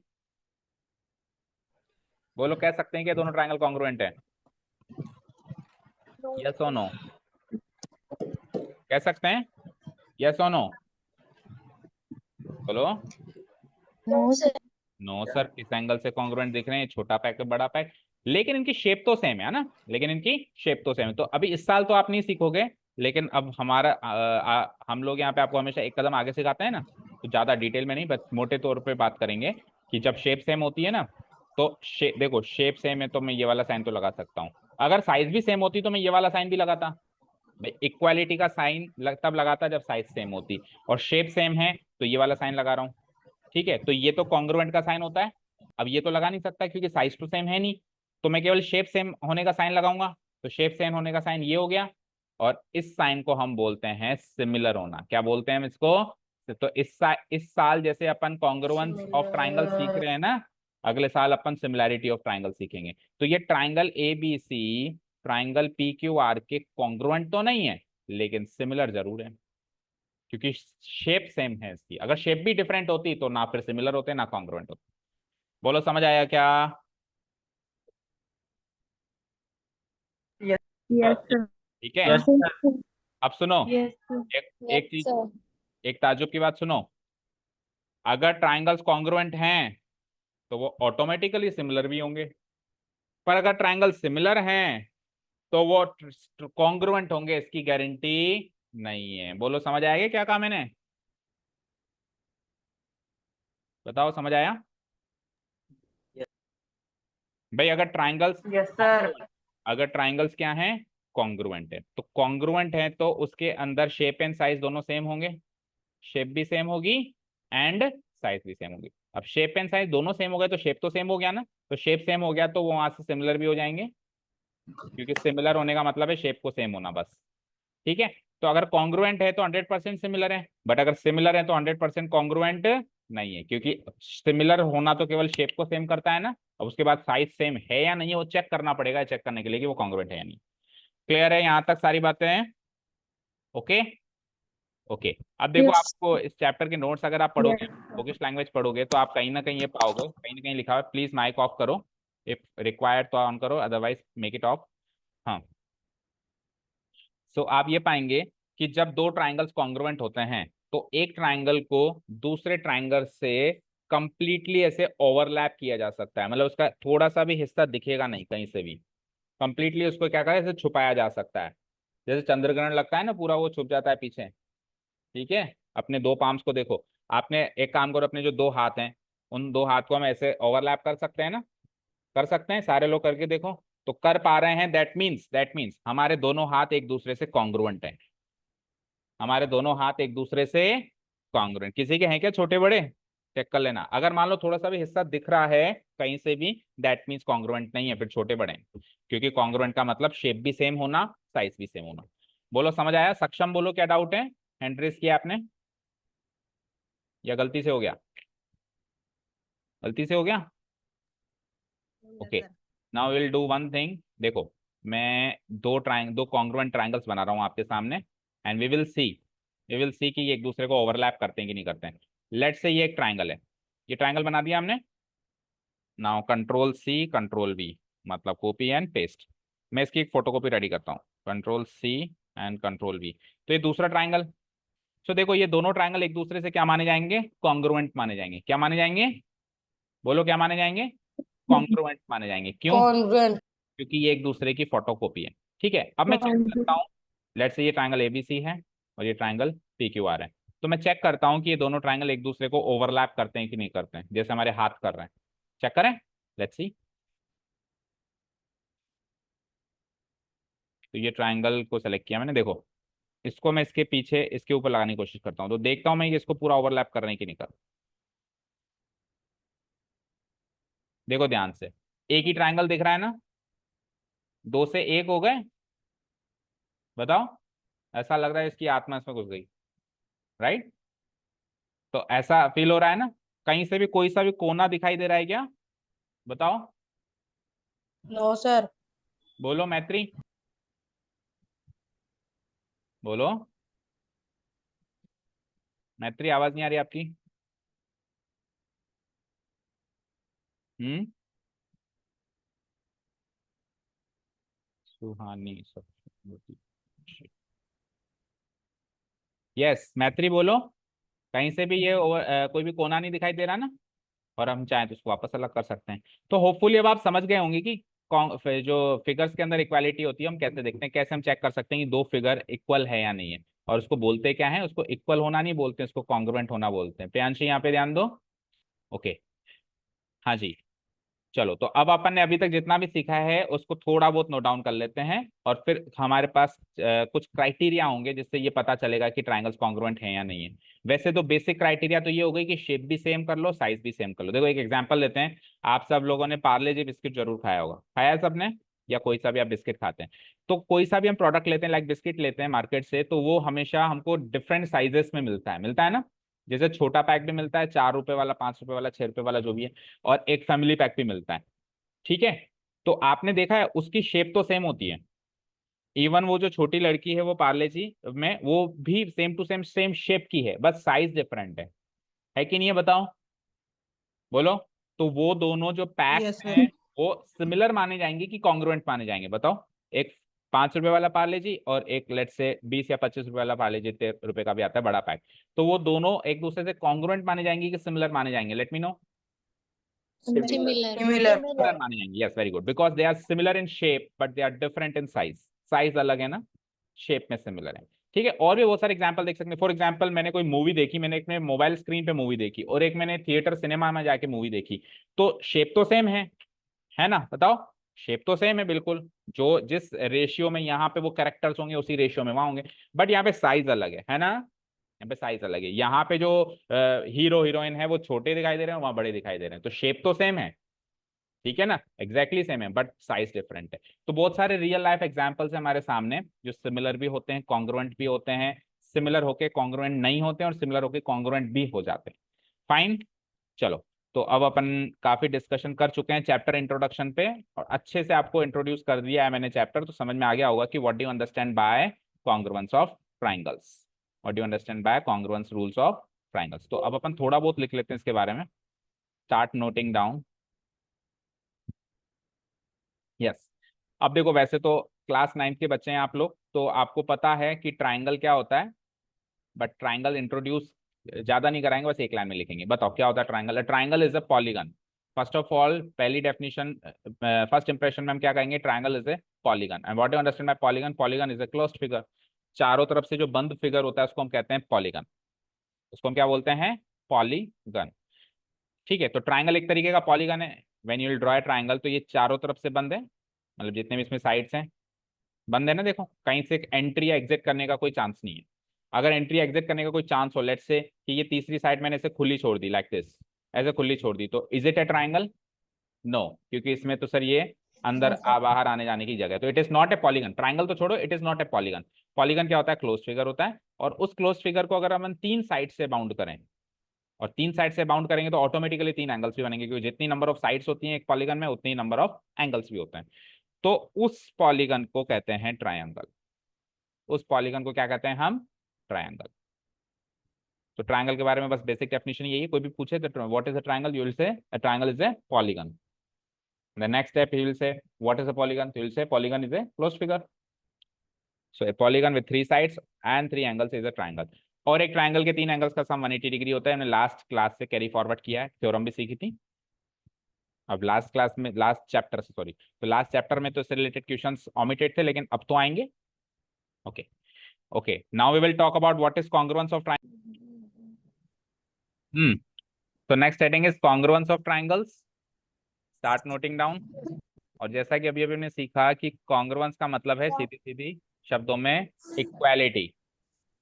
बोलो कह सकते हैं कि ये दोनों ट्रायंगल कॉन्ग्रुएंट है? यस और नो? कह सकते हैं यस और नो? बोलो। No sir. नो सर, किस एंगल से कॉन्ग्रुएंट दिख रहे हैं? छोटा पैक है बड़ा पैक, लेकिन इनकी शेप तो सेम है ना, लेकिन इनकी शेप तो सेम है। तो अभी इस साल तो आप नहीं सीखोगे, लेकिन अब हमारा हम लोग यहाँ पे आपको हमेशा एक कदम आगे सिखाते हैं ना, तो ज्यादा डिटेल में नहीं, बस मोटे तौर पे बात करेंगे कि जब शेप सेम होती है ना, तो देखो शेप सेम है तो मैं ये वाला साइन तो लगा सकता हूँ। अगर साइज भी सेम होती तो मैं ये वाला साइन भी लगाता भाई। इक्वालिटी का साइन तब लगाता जब साइज सेम होती, और शेप सेम है तो ये वाला साइन लगा रहा हूँ। ठीक है, तो ये तो कॉन्ग्रुएंट का साइन होता है। अब ये तो लगा नहीं सकता क्योंकि साइज तो सेम है नहीं, तो मैं केवल शेप सेम होने का साइन लगाऊंगा। तो शेप सेम होने का साइन ये हो गया, और इस साइन को हम बोलते हैं सिमिलर होना। क्या बोलते हैं हम इसको? तो इस साल जैसे अपन कॉन्ग्रुएंस ऑफ ट्राइंगल सीख रहे हैं ना, अगले साल अपन सिमिलैरिटी ऑफ ट्राइंगल सीखेंगे। तो ये triangle A B C, triangle P Q R के कॉन्ग्रुएंट तो नहीं है, लेकिन सिमिलर जरूर है। क्योंकि शेप सेम है इसकी। अगर शेप भी डिफरेंट होती तो ना फिर सिमिलर होते ना कॉन्ग्रुएंट होते। बोलो समझ आया क्या? Yes, Yes, sir. ठीक है, yes, sir. अब सुनो, Yes, sir. एक Yes, एक चीज, sir. एक ताज्जुब की बात सुनो। अगर ट्राइंगल्स कॉन्ग्रुएंट हैं तो वो ऑटोमेटिकली सिमिलर भी होंगे, पर अगर ट्राइंगल सिमिलर हैं तो वो कॉन्ग्रुएंट होंगे, इसकी गारंटी नहीं है। बोलो समझ आएगा क्या कहा मैंने? बताओ समझ आया? Yes, भाई अगर ट्राइंगल्स yes, sir. अगर ट्राइंगल्स क्या हैं, कॉन्ग्रुएंट है, तो कॉन्ग्रुएंट है तो उसके अंदर शेप एंड साइज दोनों सेम होंगे, शेप भी सेम होगी एंड साइज भी सेम होगी। अब शेप एंड साइज दोनों सेम हो गए तो शेप तो सेम हो गया ना, तो शेप सेम हो गया तो वो वहां से सिमिलर भी हो जाएंगे, क्योंकि सिमिलर होने का मतलब है शेप को सेम होना बस। ठीक है, तो अगर कॉन्ग्रुएंट है तो 100% सिमिलर है, बट अगर सिमिलर है तो 100% कॉन्ग्रुएंट नहीं है, क्योंकि सिमिलर होना तो केवल शेप को सेम करता है ना, अब उसके बाद साइज सेम है या नहीं है वो चेक करना पड़ेगा, चेक करने के लिए कि वो कॉन्ग्रुएंट है या नहीं। क्लियर है यहाँ तक सारी बातें? Okay okay. अब देखो, Yes. आपको इस चैप्टर के नोट्स अगर आप Yes. पढ़ोगे, बुकिश लैंग्वेज पढ़ोगे, तो आप कहीं ना कहीं ये पाओगे, कहीं ना कहीं लिखा हुआ है, प्लीज माइक ऑफ करो, इफ रिक्वायर्ड तो ऑन करो, अदरवाइज मेक इट ऑफ। हाँ, सो आप ये पाएंगे कि जब दो ट्राइंगल्स कॉन्ग्रुएंट होते हैं तो एक ट्राइंगल को दूसरे ट्राइंगल से कंप्लीटली ऐसे ओवरलैप किया जा सकता है, मतलब उसका थोड़ा सा भी हिस्सा दिखेगा नहीं कहीं से भी, कंप्लीटली उसको क्या करें, ऐसे छुपाया जा सकता है। जैसे चंद्रग्रहण लगता है ना, पूरा वो छुप जाता है पीछे। ठीक है, अपने दो पाम्स को देखो, आपने एक काम करो, अपने जो दो हाथ हैं उन दो हाथ को हम ऐसे ओवरलैप कर सकते हैं ना, कर सकते हैं, सारे लोग करके देखो, तो कर पा रहे हैं, दैट मीन्स हमारे दोनों हाथ एक दूसरे से कॉन्ग्रुएंट हैं, हमारे दोनों हाथ एक दूसरे से कॉन्ग्रुएंट। किसी के हैं क्या छोटे बड़े? चेक कर लेना, अगर मान लो थोड़ा सा भी हिस्सा दिख रहा है कहीं से भी, दैट मीन्स कॉन्ग्रुएंट नहीं है, फिर छोटे बड़े हैं, क्योंकि कॉन्ग्रुएंट का मतलब शेप भी सेम होना, साइज भी सेम होना। बोलो समझ आया? सक्षम बोलो क्या डाउट है? हैंड रेस किया आपने या गलती से हो गया? गलती से हो गया? Yes, okay, sir. Now will do one thing. देखो, मैं दो कॉन्ग्रुएंट ट्राइंगल्स बना रहा हूँ आपके सामने, एंड वी विल सी कि ये एक दूसरे को ओवरलैप करते हैं कि नहीं करते हैं। लेट से ये एक ट्राइंगल है, ये ट्राइंगल बना दिया हमने। Now control C control V, मतलब कॉपी एंड पेस्ट। मैं इसकी एक फोटोकॉपी रेडी करता हूँ, control C and control V. तो ये दूसरा ट्राइंगल, सो देखो ये दोनों ट्राइंगल एक दूसरे से क्या माने जाएंगे? कॉन्ग्रुएंट माने जाएंगे। क्या माने जाएंगे? बोलो क्या माने जाएंगे? कॉन्ग्रुएंट माने जाएंगे। क्यों? Congruent. क्योंकि ये एक दूसरे की फोटोकॉपी है। ठीक है, अब मैं चेक करता हूँ, लेट्स से ये ट्राइंगल एबीसी है और ये ट्राइंगल पीक्यूआर है, तो मैं चेक करता हूँ कि ये दोनों ट्राइंगल एक दूसरे को ओवरलैप करते हैं कि नहीं करते हैं, जैसे हमारे हाथ कर रहे हैं। चेक करें, लेट्स सी। तो ये ट्राइंगल को सेलेक्ट किया मैंने, देखो इसको मैं इसके पीछे इसके ऊपर लगाने की कोशिश करता हूँ, तो देखता हूँ मैं कि इसको पूरा ओवरलैप कर रहे हैं कि नहीं कर। देखो ध्यान से, एक ही ट्राइंगल दिख रहा है ना, दो से एक हो गए। बताओ, ऐसा लग रहा है इसकी आत्मा इसमें घुस गई, राइट? तो ऐसा फील हो रहा है ना? कहीं से भी कोई सा भी कोना दिखाई दे रहा है क्या? बताओ, No, sir. बोलो मैत्री, बोलो मैत्री, आवाज नहीं आ रही आपकी। हम्म, सुहानी सब, यस मैत्री बोलो, कहीं से भी ये कोई भी कोना नहीं दिखाई दे रहा ना, और हम चाहें तो उसको वापस अलग कर सकते हैं। तो होपफुली अब आप समझ गए होंगे कि जो फिगर्स के अंदर इक्वालिटी होती है हम कैसे देखते हैं, कैसे हम चेक कर सकते हैं कि दो फिगर इक्वल है या नहीं है, और उसको बोलते क्या है, उसको इक्वल होना नहीं बोलते हैं, उसको कॉन्ग्रुएंट होना बोलते हैं। प्रियांशी यहाँ पे ध्यान दो। ओके, हाँ जी, चलो, तो अब अपन ने अभी तक जितना भी सीखा है उसको थोड़ा बहुत नोट डाउन कर लेते हैं, और फिर हमारे पास कुछ क्राइटेरिया होंगे जिससे ये पता चलेगा कि ट्राइंगल्स कॉन्ग्रुएंट हैं या नहीं है। वैसे तो बेसिक क्राइटेरिया तो ये हो गई कि शेप भी सेम कर लो, साइज भी सेम कर लो। देखो एक एग्जांपल लेते हैं, आप सब लोगों ने पार्ले जी बिस्किट जरूर खाया होगा, खाया है सबने, या कोई सा भी आप बिस्किट खाते हैं, तो कोई सा भी हम प्रोडक्ट लेते हैं, लाइक बिस्किट लेते हैं मार्केट से, तो वो हमेशा हमको डिफरेंट साइजेस में मिलता है ना, जैसे छोटा पैक भी मिलता है, 4 रुपए वाला, 5 रुपए वाला, 6 रुपए वाला, जो भी है, और एक फैमिली पैक भी मिलता है। ठीक है, तो आपने देखा है उसकी शेप तो सेम होती है, इवन वो जो छोटी लड़की है वो पार्ले जी में, वो भी सेम टू सेम शेप की है, बस साइज डिफरेंट है कि नहीं है बताओ, बोलो। तो वो दोनों जो पैक्स यस हैं सर। वो सिमिलर माने जाएंगे कि कॉन्ग्रुएंट माने जाएंगे, बताओ। एक 5 रुपए वाला पार्ले जी और एक लेट से 20 या 25 रुपए वाला पार्ले जी, इतने रुपए का भी आता है बड़ा पैक। तो वो दोनों एक दूसरे से कॉन्ग्रुएंट माने जाएंगे कि सिमिलर माने जाएंगे, let me know. Similar similar. Similar माने जाएंगे, yes very good, because they are similar in shape but they are different in size. Size अलग है ना, शेप में सिमिलर है। ठीक है, और भी बहुत सारे एग्जांपल देख सकते हैं। फॉर एग्जांपल मैंने कोई मूवी देखी, मैंने एक मोबाइल स्क्रीन पे मूवी देखी और एक मैंने थिएटर सिनेमा में जाके मूवी देखी, तो शेप तो सेम है ना, बताओ। शेप तो सेम है बिल्कुल, जो जिस रेशियो में यहाँ पे वो कैरेक्टर्स होंगे उसी रेशियो में वहां होंगे, बट यहाँ पे साइज अलग है ना, यहाँ पे साइज अलग है। यहाँ पे जो हीरो हीरोइन है वो छोटे दिखाई दे रहे हैं, वहां बड़े दिखाई दे रहे हैं, तो शेप तो सेम है, ठीक है ना, एग्जैक्टली सेम है बट साइज डिफरेंट है। तो बहुत सारे रियल लाइफ एग्जांपल्स है हमारे सामने जो सिमिलर भी होते हैं, कॉन्ग्रुएंट भी होते हैं, सिमिलर होके कॉन्ग्रुएंट नहीं होते हैं और सिमिलर होके कॉन्ग्रुएंट भी हो जाते हैं। फाइन, चलो। तो अब अपन काफी डिस्कशन कर चुके हैं चैप्टर इंट्रोडक्शन पे, और अच्छे से आपको इंट्रोड्यूस कर दिया है मैंने चैप्टर, तो समझ में आ गया होगा कि what do you understand by congruence of triangles, what do you understand by congruence rules of triangles. तो अब अपन थोड़ा बहुत लिख लेते हैं इसके बारे में, स्टार्ट नोटिंग डाउन। यस, अब देखो वैसे तो क्लास 9 के बच्चे हैं आप लोग, तो आपको पता है कि ट्राइंगल क्या होता है, बट ट्राइंगल इंट्रोड्यूस ज्यादा नहीं कराएंगे, बस एक लाइन में लिखेंगे। बताओ क्या होता है triangle. Triangle is a polygon. First of all पहली डेफिनेशन, फर्स्ट इंप्रेशन में हम क्या कहेंगे, triangle is a polygon. And what you understand by polygon, polygon is a closed figure. चारों तरफ से जो बंद फिगर होता है उसको हम कहते हैं पॉलीगन, उसको हम क्या बोलते हैं, पॉलीगन। ठीक है, तो ट्राइंगल एक तरीके का पॉलीगन है। When you will draw a triangle, तो ये चारों तरफ से बंद है, मतलब जितने भी इसमें साइड्स हैं बंद है ना, देखो कहीं से एंट्री या एग्जिट करने का कोई चांस नहीं है। अगर एंट्री एग्जिट करने का कोई चांस हो, लेट्स से कि ये तीसरी साइड मैंने इसे खुली छोड़ दी लाइक दिस, ऐसे खुली छोड़ दी, तो is it a triangle, no, क्योंकि इसमें तो सर ये अंदर बाहर आने जाने की जगह है, तो it is not a polygon. Triangle तो छोड़ो, it is not a polygon. Polygon क्या होता है, क्लोज फिगर होता है, और उस क्लोज फिगर को अगर हम 3 साइड से बाउंड करें, और 3 साइड से बाउंड करेंगे तो ऑटोमेटिकली 3 एंगल्स भी बनेंगे, क्योंकि जितनी नंबर ऑफ साइड्स होती हैं एक पॉलीगन में उतनी नंबर ऑफ एंगल्स भी होते हैं। तो उस पॉलीगन को कहते हैं ट्रायंगल, उस पॉलीगन को क्या कहते हैं हम, ट्रायंगल। तो ट्रायंगल के बारे में बस बेसिक डेफिनेशन यही है, कोई भी पूछे तो what is a triangle, you will say a triangle is a polygon. The next step he will say what is a polygon, you will say polygon is a closed figure. So A polygon with 3 sides and 3 angles is a triangle. और एक triangle के 3 angles का सम 180 degree होता है, हमने last class से carry forward किया है, थ्योरम भी सीखी थी। अब लास्ट क्लास में, लास्ट चैप्टर से सॉरी, तो लास्ट चैप्टर में तो इससे रिलेटेड क्वेश्चंस ओमिटेड थे, लेकिन अब तो आएंगे। Okay okay, now we will talk about what is congruence of triangle. तो next heading is congruence of triangles, start noting down. और जैसा कि अभी अभी हमने सीखा कि कॉन्ग्रुएंस का मतलब है सीधी सीधी शब्दों में इक्वालिटी।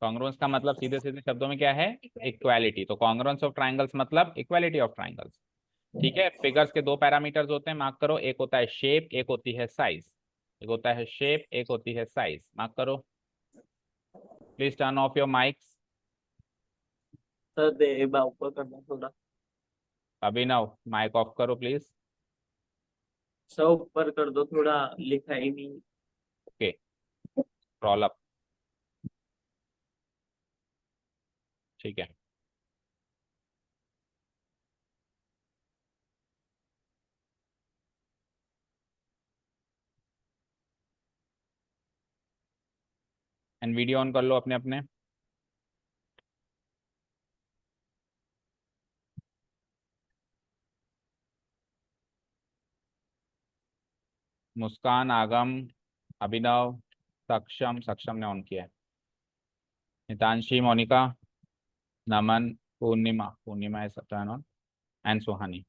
कॉन्ग्रुएंस का मतलब सीधे सीधे शब्दों में क्या है, इक्वालिटी। तो कॉन्ग्रुएंस ऑफ ट्रायंगल्स मतलब इक्वालिटी ऑफ ट्रायंगल्स। ठीक है, फिगर्स के 2 पैरामीटर्स होते हैं, मार्क करो, एक होता है शेप, एक होती है साइज। एक होता है शेप, एक होती है साइज, मार्क करो। Please turn off your mics. Sir दे ऊपर करना थोड़ा। अभिनव माइक ऑफ करो प्लीज। सर ऊपर कर दो थोड़ा, लिखा ही नहीं। ओके, स्क्रॉल अप, ठीक है। एंड वीडियो ऑन कर लो अपने अपने। मुस्कान, आगम, अभिनव, सक्षम, सक्षम ने ऑन किया है, Hitanshi, Monika, Naman, Purnima, Purnima is turn on, and Suhani.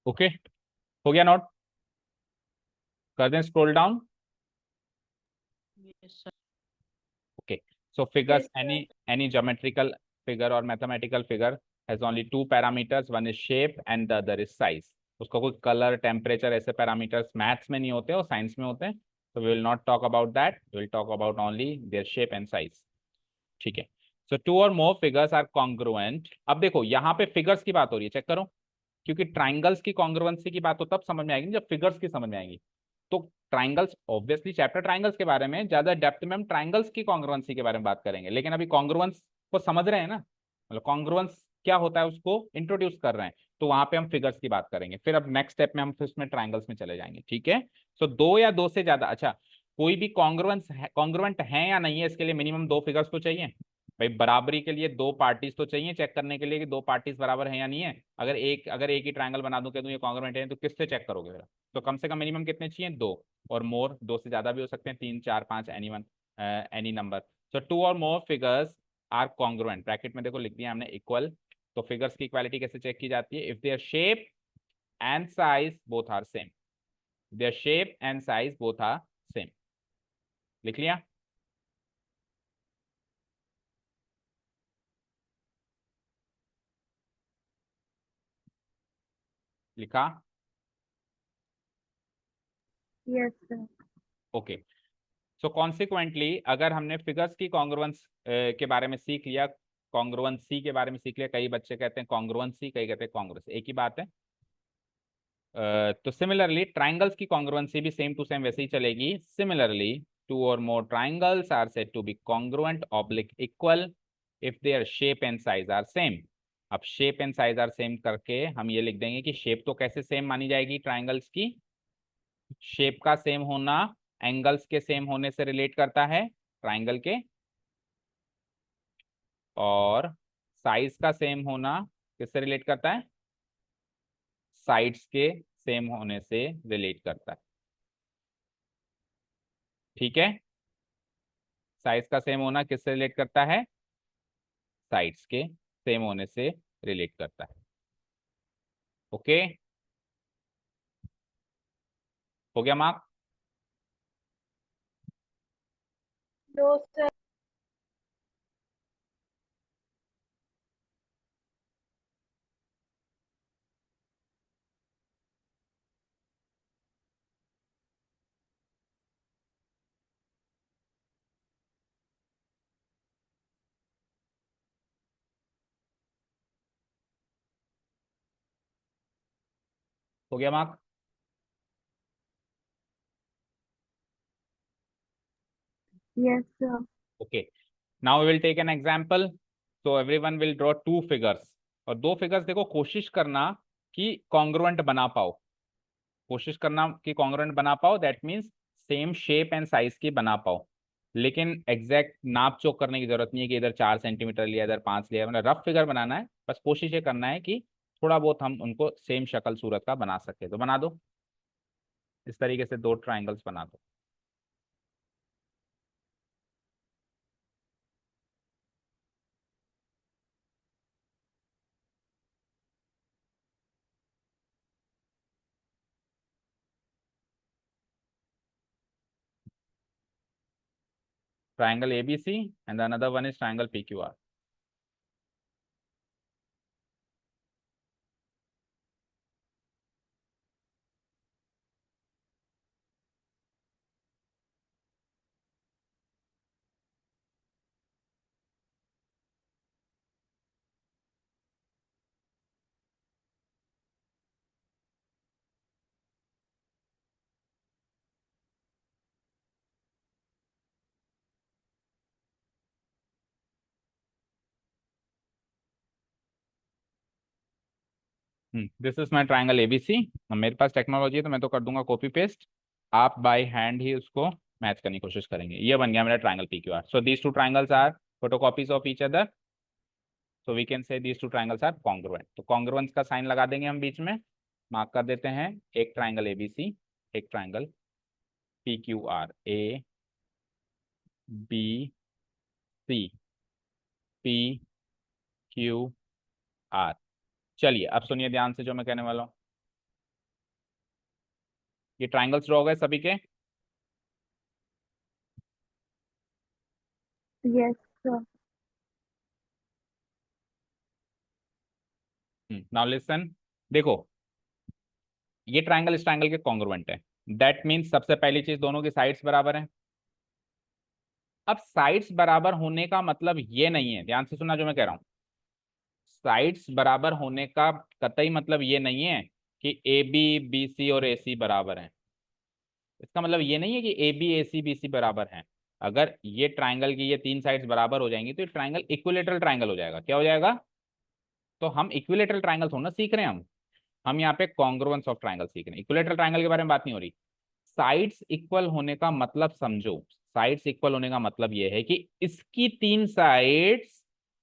Okay, हो गया नोट, कर दें scroll down. Yes sir. Okay, so figures, any geometrical figure or mathematical figure has only 2 parameters, one is shape and the other is size। उसका कोई colour, temperature ऐसे parameters maths में नहीं होते और साइंस में होते हैं, तो we will not talk about that, we will talk about only their shape and size. ठीक है, सो टू और मोर फिगर्स आर कॉन्ग्रुएंट। अब देखो यहाँ पे फिगर्स की बात हो रही है, चेक करो, क्योंकि ट्राइंगल्स की कॉन्ग्रुएंसी की बात तो तब समझ में आएगी जब फिगर्स की समझ में आएगी। तो ट्राइंगल्स ऑब्वियसली चैप्टर ट्राइंगल्स के बारे में, ज्यादा डेप्थ में हम ट्राइंगल्स की कॉन्ग्रुएंसी के बारे में बात करेंगे, लेकिन अभी कॉन्ग्रुएंस को समझ रहे हैं ना, मतलब कॉन्ग्रुएंस क्या होता है उसको इंट्रोड्यूस कर रहे हैं, तो वहां पे हम फिगर्स की बात करेंगे, फिर अब नेक्स्ट स्टेप में हम फिर उसमें ट्राइंगल्स में चले जाएंगे, ठीक है। सो दो या दो से ज्यादा, अच्छा कोई भी कॉन्ग्रुएंट है या नहीं है, इसके लिए मिनिमम दो फिगर्स तो चाहिए भाई। बराबरी के लिए दो पार्टीज तो चाहिए चेक करने के लिए कि दो पार्टीज बराबर है या नहीं है। अगर एक ही ट्रायंगल बना दूं, कह दूं ये कॉन्ग्रुएंट है, तो किससे चेक करोगे फिर? तो कम से कम मिनिमम कितने चाहिए? दो, और मोर दो से ज्यादा भी हो सकते हैं, तीन चार पांच, any one, any number. So two और more figures are congruent, bracket में देखो लिख दिया हमने इक्वल। तो फिगर्स की इक्वालिटी कैसे चेक की जाती है? If their shape and size both are same, their shape and size both are same. लिख लिया? लिखा? Yes, sir. Okay. So consequently अगर हमने फिगर्स की कॉन्ग्रुएंस के बारे में सीख लिया, कॉन्ग्रुएंसी के बारे में सीख लिया, कई बच्चे कहते हैं कॉन्ग्रुएंसी, कई कहते हैं कॉन्ग्रुएंस, एक ही बात है। तो सिमिलरली ट्राइंगल्स की कॉन्ग्रुएंसी भी सेम टू सेम वैसे ही चलेगी। सिमिलरली टू और more triangles are said to be congruent oblique equal if their shape and size are same. अब shape and size are same करके हम ये लिख देंगे कि शेप तो कैसे सेम मानी जाएगी ट्राइंगल्स की? शेप का सेम होना एंगल्स के सेम होने से रिलेट करता है ट्राइंगल के, और साइज का सेम होना किससे रिलेट करता है? साइड्स के सेम होने से रिलेट करता है, ठीक है। साइज का सेम होना किससे रिलेट करता है? साइड्स के सेम होने से रिलेट करता है। ओके, हो गया मार्क? No, sir. हो गया mark? Yes, sir. Okay, now we will take an example. So everyone will draw two figures, और दो फिगर्स देखो, कोशिश करना कि कॉन्ग्रुएंट बना पाओ, कोशिश करना कि कॉन्ग्रुएंट बना पाओ, that means same shape and size की बना पाओ। लेकिन एग्जैक्ट नाप चोक करने की जरूरत नहीं है कि इधर 4 सेंटीमीटर लिया इधर 5 लिया, मतलब रफ फिगर बनाना है, बस कोशिश ये करना है कि थोड़ा बहुत हम उनको सेम शक्ल सूरत का बना सके। तो बना दो, इस तरीके से दो ट्राइंगल्स बना दो। triangle ABC and the another one is triangle PQR. This is my triangle ABC. मेरे पास टेक्नोलॉजी है तो मैं तो कर दूंगा कॉपी पेस्ट, आप बाय हैंड ही उसको मैच करने की कोशिश करेंगे। ये बन गया मेरा triangle PQR। So these two triangles are photocopies of each other, so we can say these two triangles are congruent. तो कॉन्ग्रुएंस का साइन लगा देंगे हम बीच में, मार्क कर देते हैं एक ट्राइंगल एबीसी, एक ट्राइंगल PQR, ABC, PQR। चलिए अब सुनिए ध्यान से जो मैं कहने वाला हूँ। ये ट्राइंगल्स ड्रॉ हो गए सभी के? Yes, sir. नाउ लिसन, देखो ये ट्राइंगल इस ट्राइंगल के कॉन्ग्रुएंट है, दैट मीन्स सबसे पहली चीज दोनों की साइड्स बराबर है। अब साइड्स बराबर होने का मतलब ये नहीं है, ध्यान से सुनना जो मैं कह रहा हूं, साइड्स बराबर होने का कतई मतलब ये नहीं है कि ए बी बी सी और ए सी बराबर हैं। इसका मतलब ये नहीं है कि A B A C B C बराबर हैं। अगर ये ट्राइंगल की ये तीन साइड्स बराबर हो जाएंगी तो ये ट्राइंगल इक्विलेटरल ट्राइंगल हो जाएगा। क्या हो जाएगा? तो हम इक्विलेटरल ट्राइंगल थोड़ा ना सीख रहे हैं, हम यहाँ पे कॉन्ग्रुएंस ऑफ ट्राइंगल सीख रहे हैं, इक्विलेटरल ट्राइंगल के बारे में बात नहीं हो रही। साइड्स इक्वल होने का मतलब समझो, साइड्स इक्वल होने का मतलब यह है कि इसकी तीन साइड्स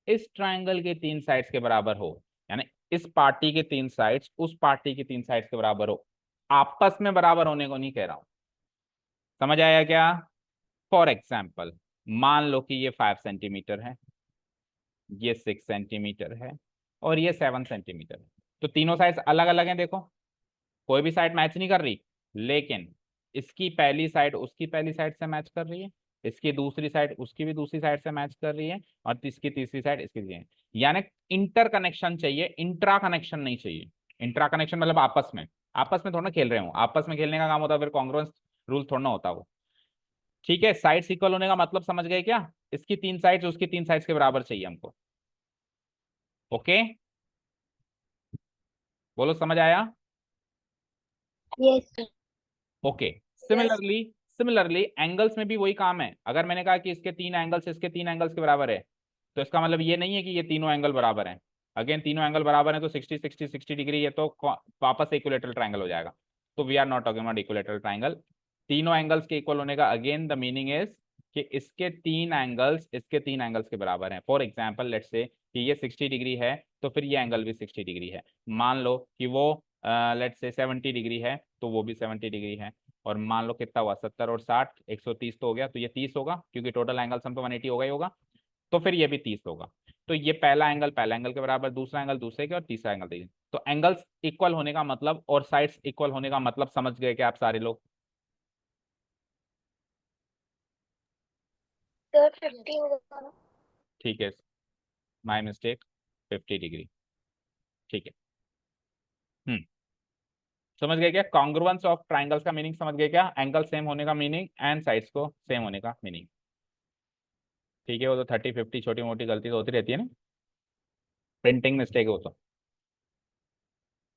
इस ट्राइंगल के तीन साइड्स के बराबर हो, यानी इस पार्टी के तीन साइड्स उस पार्टी की तीन साइड्स के बराबर हो। आपस में बराबर होने को नहीं कह रहा हूं। समझ आया क्या? फॉर एग्जाम्पल मान लो कि ये 5 सेंटीमीटर है, ये 6 सेंटीमीटर है और ये 7 सेंटीमीटर है। तो तीनों साइड्स अलग अलग हैं, देखो कोई भी साइड मैच नहीं कर रही, लेकिन इसकी पहली साइड उसकी पहली साइड से मैच कर रही है, इसकी दूसरी साइड उसकी भी दूसरी साइड से मैच कर रही है, और इसकी तीसरी साइड इसकी है। यानी इंटर कनेक्शन चाहिए, इंट्रा कनेक्शन नहीं चाहिए। इंट्रा कनेक्शन मतलब आपस में थोड़ा ना खेल रहे हो, आपस में खेलने का काम होता है, फिर कॉन्ग्रुएंस रूल थोड़ा ना होता वो। ठीक है, साइड्स इक्वल होने का मतलब समझ गए क्या? इसकी तीन साइड्स उसकी तीन साइड्स के बराबर चाहिए हमको। ओके, बोलो समझ आया? Yes, sir. Okay, similarly similarly angles में भी वही काम है। अगर मैंने कहा कि इसके तीन एंगल्स इसके तीन एंगल्स के बराबर है, तो इसका मतलब ये नहीं है कि ये तीनों एंगल बराबर हैं। अगेन तीनों एंगल बराबर हैं तो 60 डिग्री है तो वापस इक्विलेटरल ट्राइंगल हो जाएगा। तो we are not talking about equilateral triangle. तीनों एंगल्स के इक्वल होने का अगेन द मीनिंग इज कि इसके तीन एंगल्स इसके तीन एंगल्स के बराबर हैं। फॉर एग्जाम्पल लेट्स से कि ये 60 डिग्री है तो फिर ये एंगल भी 60 डिग्री है। मान लो कि वो लेट्स से 70 डिग्री है तो वो भी 70 डिग्री है। और मान लो कितना हुआ, 70 और 60 130 तो हो गया, तो ये 30 होगा क्योंकि टोटल एंगल सम तो 180 होगा ही होगा। तो फिर ये भी 30 होगा। तो ये पहला एंगल के बराबर, दूसरा एंगल दूसरे के, और तीसरा एंगल तीसरे। तो एंगल्स इक्वल होने का मतलब और साइड्स इक्वल होने का मतलब समझ गए क्या आप सारे लोग? Sir, 50 होगा ना? ठीक है, माय मिस्टेक, 50 डिग्री। ठीक है। हम्म, समझ गए क्या? कॉन्ग्रुएंस ऑफ ट्राइंगल्स का मीनिंग समझ गए क्या? एंगल सेम होने का मीनिंग एंड साइड्स को सेम होने का मीनिंग। ठीक है, वो तो 30 50 छोटी मोटी गलती तो होती रहती है ना, प्रिंटिंग मिस्टेक है वो तो।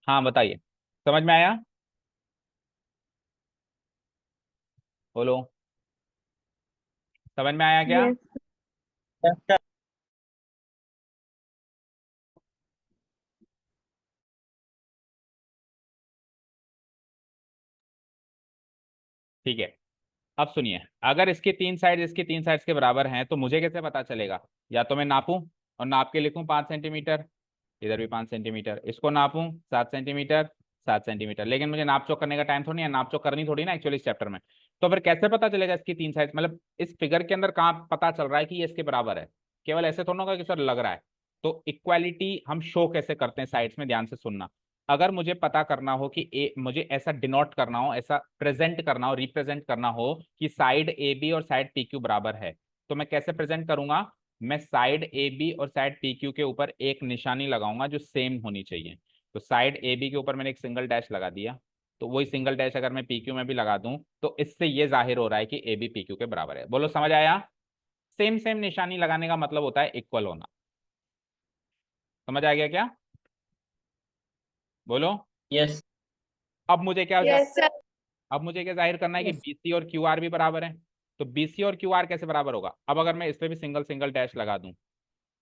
हाँ बताइए, समझ में आया? बोलो, समझ में आया क्या? Yes, ठीक है, अब सुनिए, अगर इसकी तीन साइड्स के बराबर हैं तो मुझे कैसे पता चलेगा? या तो मैं नापूं और नाप के लिखूं 5 सेंटीमीटर, इधर भी 5 सेंटीमीटर, इसको नापूं 7 सेंटीमीटर 7 सेंटीमीटर, लेकिन मुझे नाप चोक करने का टाइम थोड़ी है, नाप चोक करनी थोड़ी ना एक्चुअली इस चैप्टर में। तो फिर कैसे पता चलेगा इसकी तीन साइड, मतलब इस फिगर के अंदर कहाँ पता चल रहा है कि ये इसके बराबर है? केवल ऐसे थोड़ा होगा कि सर लग रहा है। तो इक्वालिटी हम शो कैसे करते हैं साइड्स में, ध्यान से सुनना। अगर मुझे पता करना हो कि मुझे ऐसा डिनोट करना हो, ऐसा प्रेजेंट करना हो, रिप्रेजेंट करना हो कि साइड ए बी और साइड पी क्यू बराबर है, तो मैं कैसे प्रेजेंट करूंगा? मैं साइड ए बी और साइड पी क्यू के ऊपर एक निशानी लगाऊंगा जो सेम होनी चाहिए। तो साइड ए बी के ऊपर मैंने एक सिंगल डैश लगा दिया, तो वही सिंगल डैश अगर मैं पी क्यू में भी लगा दूं तो इससे ये जाहिर हो रहा है कि ए बी पी क्यू के बराबर है। बोलो समझ आया? सेम सेम निशानी लगाने का मतलब होता है इक्वल होना। समझ आ गया क्या? बोलो। यस। अब मुझे क्या yes, sir. अब मुझे क्या जाहिर करना है कि यस। बीसी और क्यू आर भी बराबर है। तो बीसी और क्यू आर कैसे बराबर होगा? अब अगर मैं इस पे भी सिंगल सिंगल डैश लगा दूं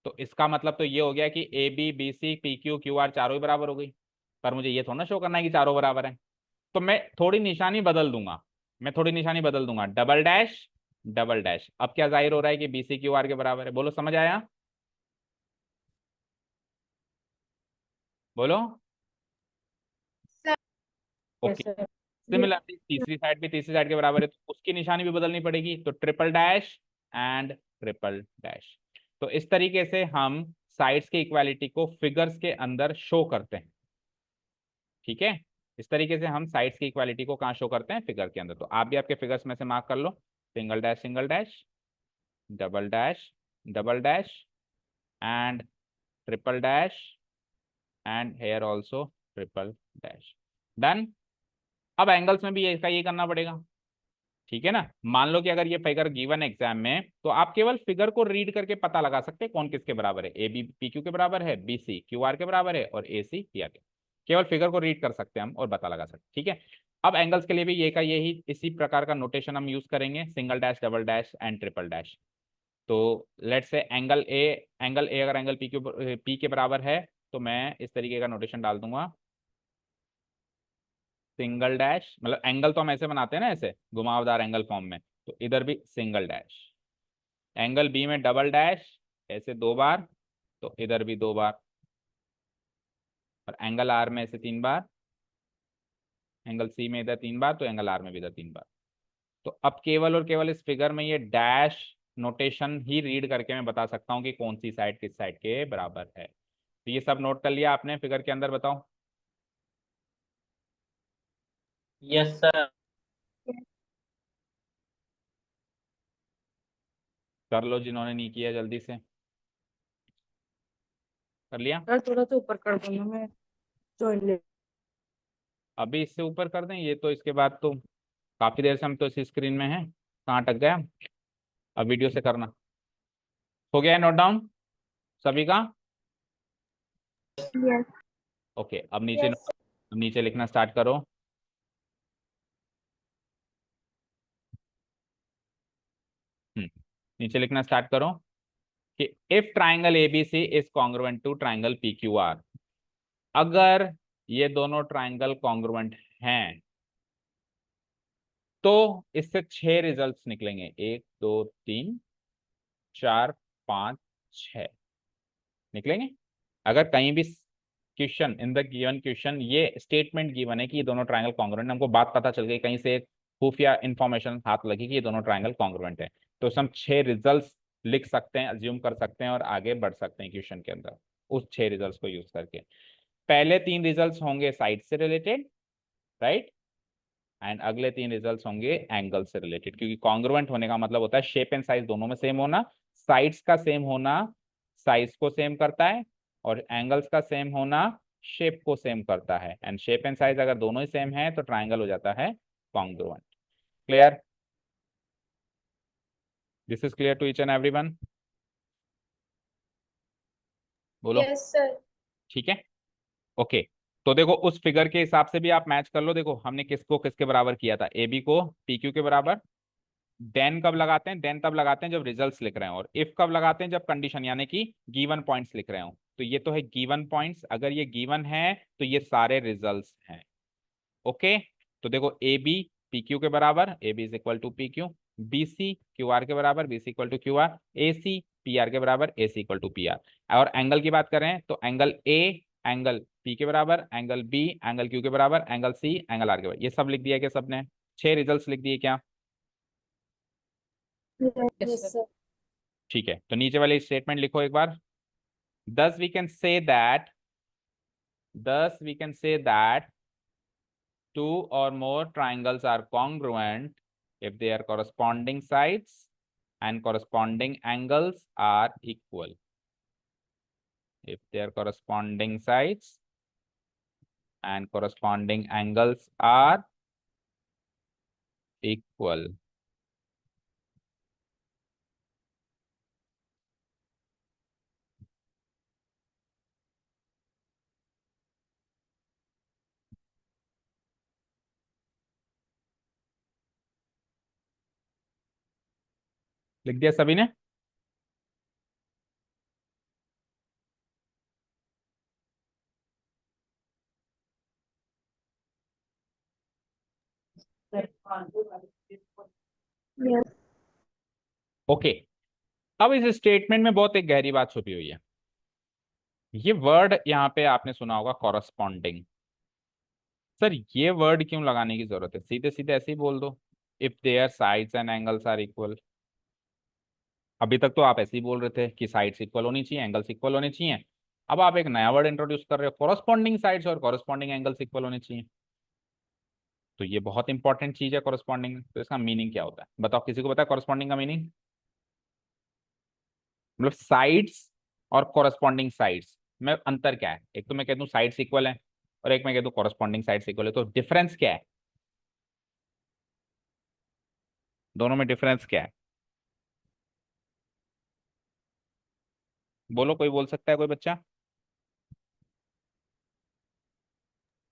तो इसका मतलब तो ये हो गया कि A B B C P Q Q R चारों ही बराबर हो गई। पर मुझे ये थोड़ा ना शो करना है कि चारों बराबर है। तो मैं थोड़ी निशानी बदल दूंगा, डबल डैश डबल डैश। अब क्या जाहिर हो रहा है कि बी सी क्यू आर के बराबर है। बोलो समझ आया? बोलो। Sir, okay, yes sir. Similarly तीसरी साइड भी तीसरी साइड के बराबर है तो उसकी निशानी भी बदलनी पड़ेगी, तो triple dash and triple dash. तो इस तरीके से हम साइड्स की इक्वालिटी को फिगर्स के अंदर शो करते हैं। ठीक है, इस तरीके से हम साइड्स की इक्वालिटी को कहाँ शो करते हैं? फिगर के अंदर। तो आप भी आपके फिगर्स में से मार्क कर लो, single dash double dash and triple dash and here also triple dash. Done. अब एंगल्स में भी इसका ये करना पड़ेगा। ठीक है ना। मान लो कि अगर ये फिगर गिवन एग्जाम में, तो आप केवल फिगर को रीड करके पता लगा सकते हैं कौन किसके बराबर है। ए बी पी क्यू के बराबर है, बी सी क्यू आर के बराबर है, और ए सी पी आर के। केवल फिगर को रीड कर सकते हैं हम और पता लगा सकते हैं, ठीक है। अब एंगल्स के लिए भी ये का यही इसी प्रकार का नोटेशन हम यूज करेंगे, single dash, double dash and triple dash. तो लेट्स से एंगल ए अगर एंगल पी क्यू पी के बराबर है, तो मैं इस तरीके का नोटेशन डाल दूंगा, सिंगल डैश, मतलब एंगल तो हम ऐसे बनाते हैं ना, ऐसे घुमावदार एंगल फॉर्म में, तो इधर भी सिंगल डैश। एंगल बी में डबल डैश, ऐसे 2 बार, तो इधर भी 2 बार। और एंगल आर में ऐसे 3 बार, एंगल सी में इधर 3 बार, तो एंगल आर में भी इधर 3 बार। तो अब केवल और केवल इस फिगर में ये डैश नोटेशन ही रीड करके मैं बता सकता हूँ कि कौन सी साइड किस साइड के बराबर है। तो ये सब नोट कर लिया आपने फिगर के अंदर, बताओ। Yes sir. कर लो जिन्होंने नहीं किया, जल्दी से कर लिया। सर थोड़ा सा ऊपर कर दो ना, मैं ज्वाइन ले। अभी इससे ऊपर कर दें ये, तो इसके बाद तो काफी देर से हम तो इसी स्क्रीन में हैं, कहाँ अटक गया। अब वीडियो से करना। हो गया है नोट डाउन सभी का? Yes. ओके, अब Yes. नीचे लिखना स्टार्ट करो। नीचे लिखना स्टार्ट करो कि if triangle ABC is congruent to triangle P Q R, अगर ये दोनों ट्राइंगल कॉन्ग्रुएंट हैं, तो इससे 6 रिजल्ट्स निकलेंगे। 1 2 3 4 5 6 निकलेंगे। अगर कहीं भी question in the given question ये स्टेटमेंट गिवन है कि ये दोनों ट्रायंगल कॉन्ग्रुएंट, हमको बात पता चल गई, कहीं से एक खुफिया इंफॉर्मेशन हाथ लगी कि ये दोनों ट्रायंगल कॉन्ग्रुएंट है, तो हम 6 रिजल्ट्स लिख सकते हैं, अज्यूम कर सकते हैं और आगे बढ़ सकते हैं क्वेश्चन के अंदर उस 6 रिजल्ट्स को यूज करके। पहले 3 रिजल्ट्स होंगे साइड से रिलेटेड, राइट, एंड अगले 3 रिजल्ट्स होंगे एंगल से रिलेटेड, क्योंकि कॉन्ग्रुएंट होने का मतलब होता है शेप एंड साइज दोनों में सेम होना। साइड्स का सेम होना साइज को सेम करता है, और एंगल्स का सेम होना शेप को सेम करता है। एंड शेप एंड साइज अगर दोनों ही सेम है तो ट्राइंगल हो जाता है congruent. Clear? This is clear to each and everyone? बोलो। Yes, sir. ठीक है, ओके। तो देखो उस फिगर के हिसाब से भी आप मैच कर लो। देखो हमने किसको किसके बराबर किया था, ए बी को पी क्यू के बराबर। देन कब लगाते हैं? देन तब लगाते हैं जब रिजल्ट्स लिख रहे हैं। और इफ कब लगाते हैं? जब कंडीशन यानी कि गिवन पॉइंट्स लिख रहे हो। तो ये तो है गिवन पॉइंट्स, अगर ये गिवन है तो ये सारे रिजल्ट्स हैं। ओके, तो देखो ए बी पी क्यू के बराबर, A B is equal to P Q. B C Q R के बराबर, B C equal to Q R. A C P R के बराबर, A C equal to P R. और angle की बात करें तो एंगल ए एंगल पी के बराबर, एंगल बी एंगल क्यू के बराबर, एंगल सी एंगल आर के बराबर। ये सब लिख दिया क्या सबने? 6 रिजल्ट्स लिख दिए क्या? Yes, sir. ठीक है, तो नीचे वाले स्टेटमेंट लिखो एक बार। thus we can say that thus we can say that 2 or more triangles are congruent if their corresponding sides and corresponding angles are equal. If their corresponding sides and corresponding angles are equal. लिख दिया सभी ने? Yes. Okay, अब इस statement में बहुत एक गहरी बात छुपी हुई है। ये वर्ड यहाँ पे आपने सुना होगा कॉरस्पॉन्डिंग। सर ये वर्ड क्यों लगाने की जरूरत है? सीधे सीधे ऐसे ही बोल दो, if their sides and angles are equal. अभी तक तो आप ऐसे ही बोल रहे थे कि साइड्स इक्वल होनी चाहिए, एंगल्स इक्वल होने चाहिए। अब आप एक नया वर्ड इंट्रोड्यूस कर रहे हो, कॉरस्पॉन्डिंग साइड्स और कॉरस्पॉन्डिंग एंगल्स इक्वल होने चाहिए। तो ये बहुत इंपॉर्टेंट चीज है कॉरस्पॉन्डिंग। तो इसका मीनिंग क्या होता है बताओ, किसी को पता है कॉरस्पॉन्डिंग का मीनिंग? मतलब साइड्स और कॉरस्पॉन्डिंग साइड्स में अंतर क्या है? एक तो मैं कह दूं साइड्स इक्वल है, और एक मैं कह दूं कॉरस्पॉन्डिंग साइड्स इक्वल है, तो डिफरेंस क्या है? दोनों में डिफरेंस क्या है? बोलो, कोई बोल सकता है, कोई बच्चा?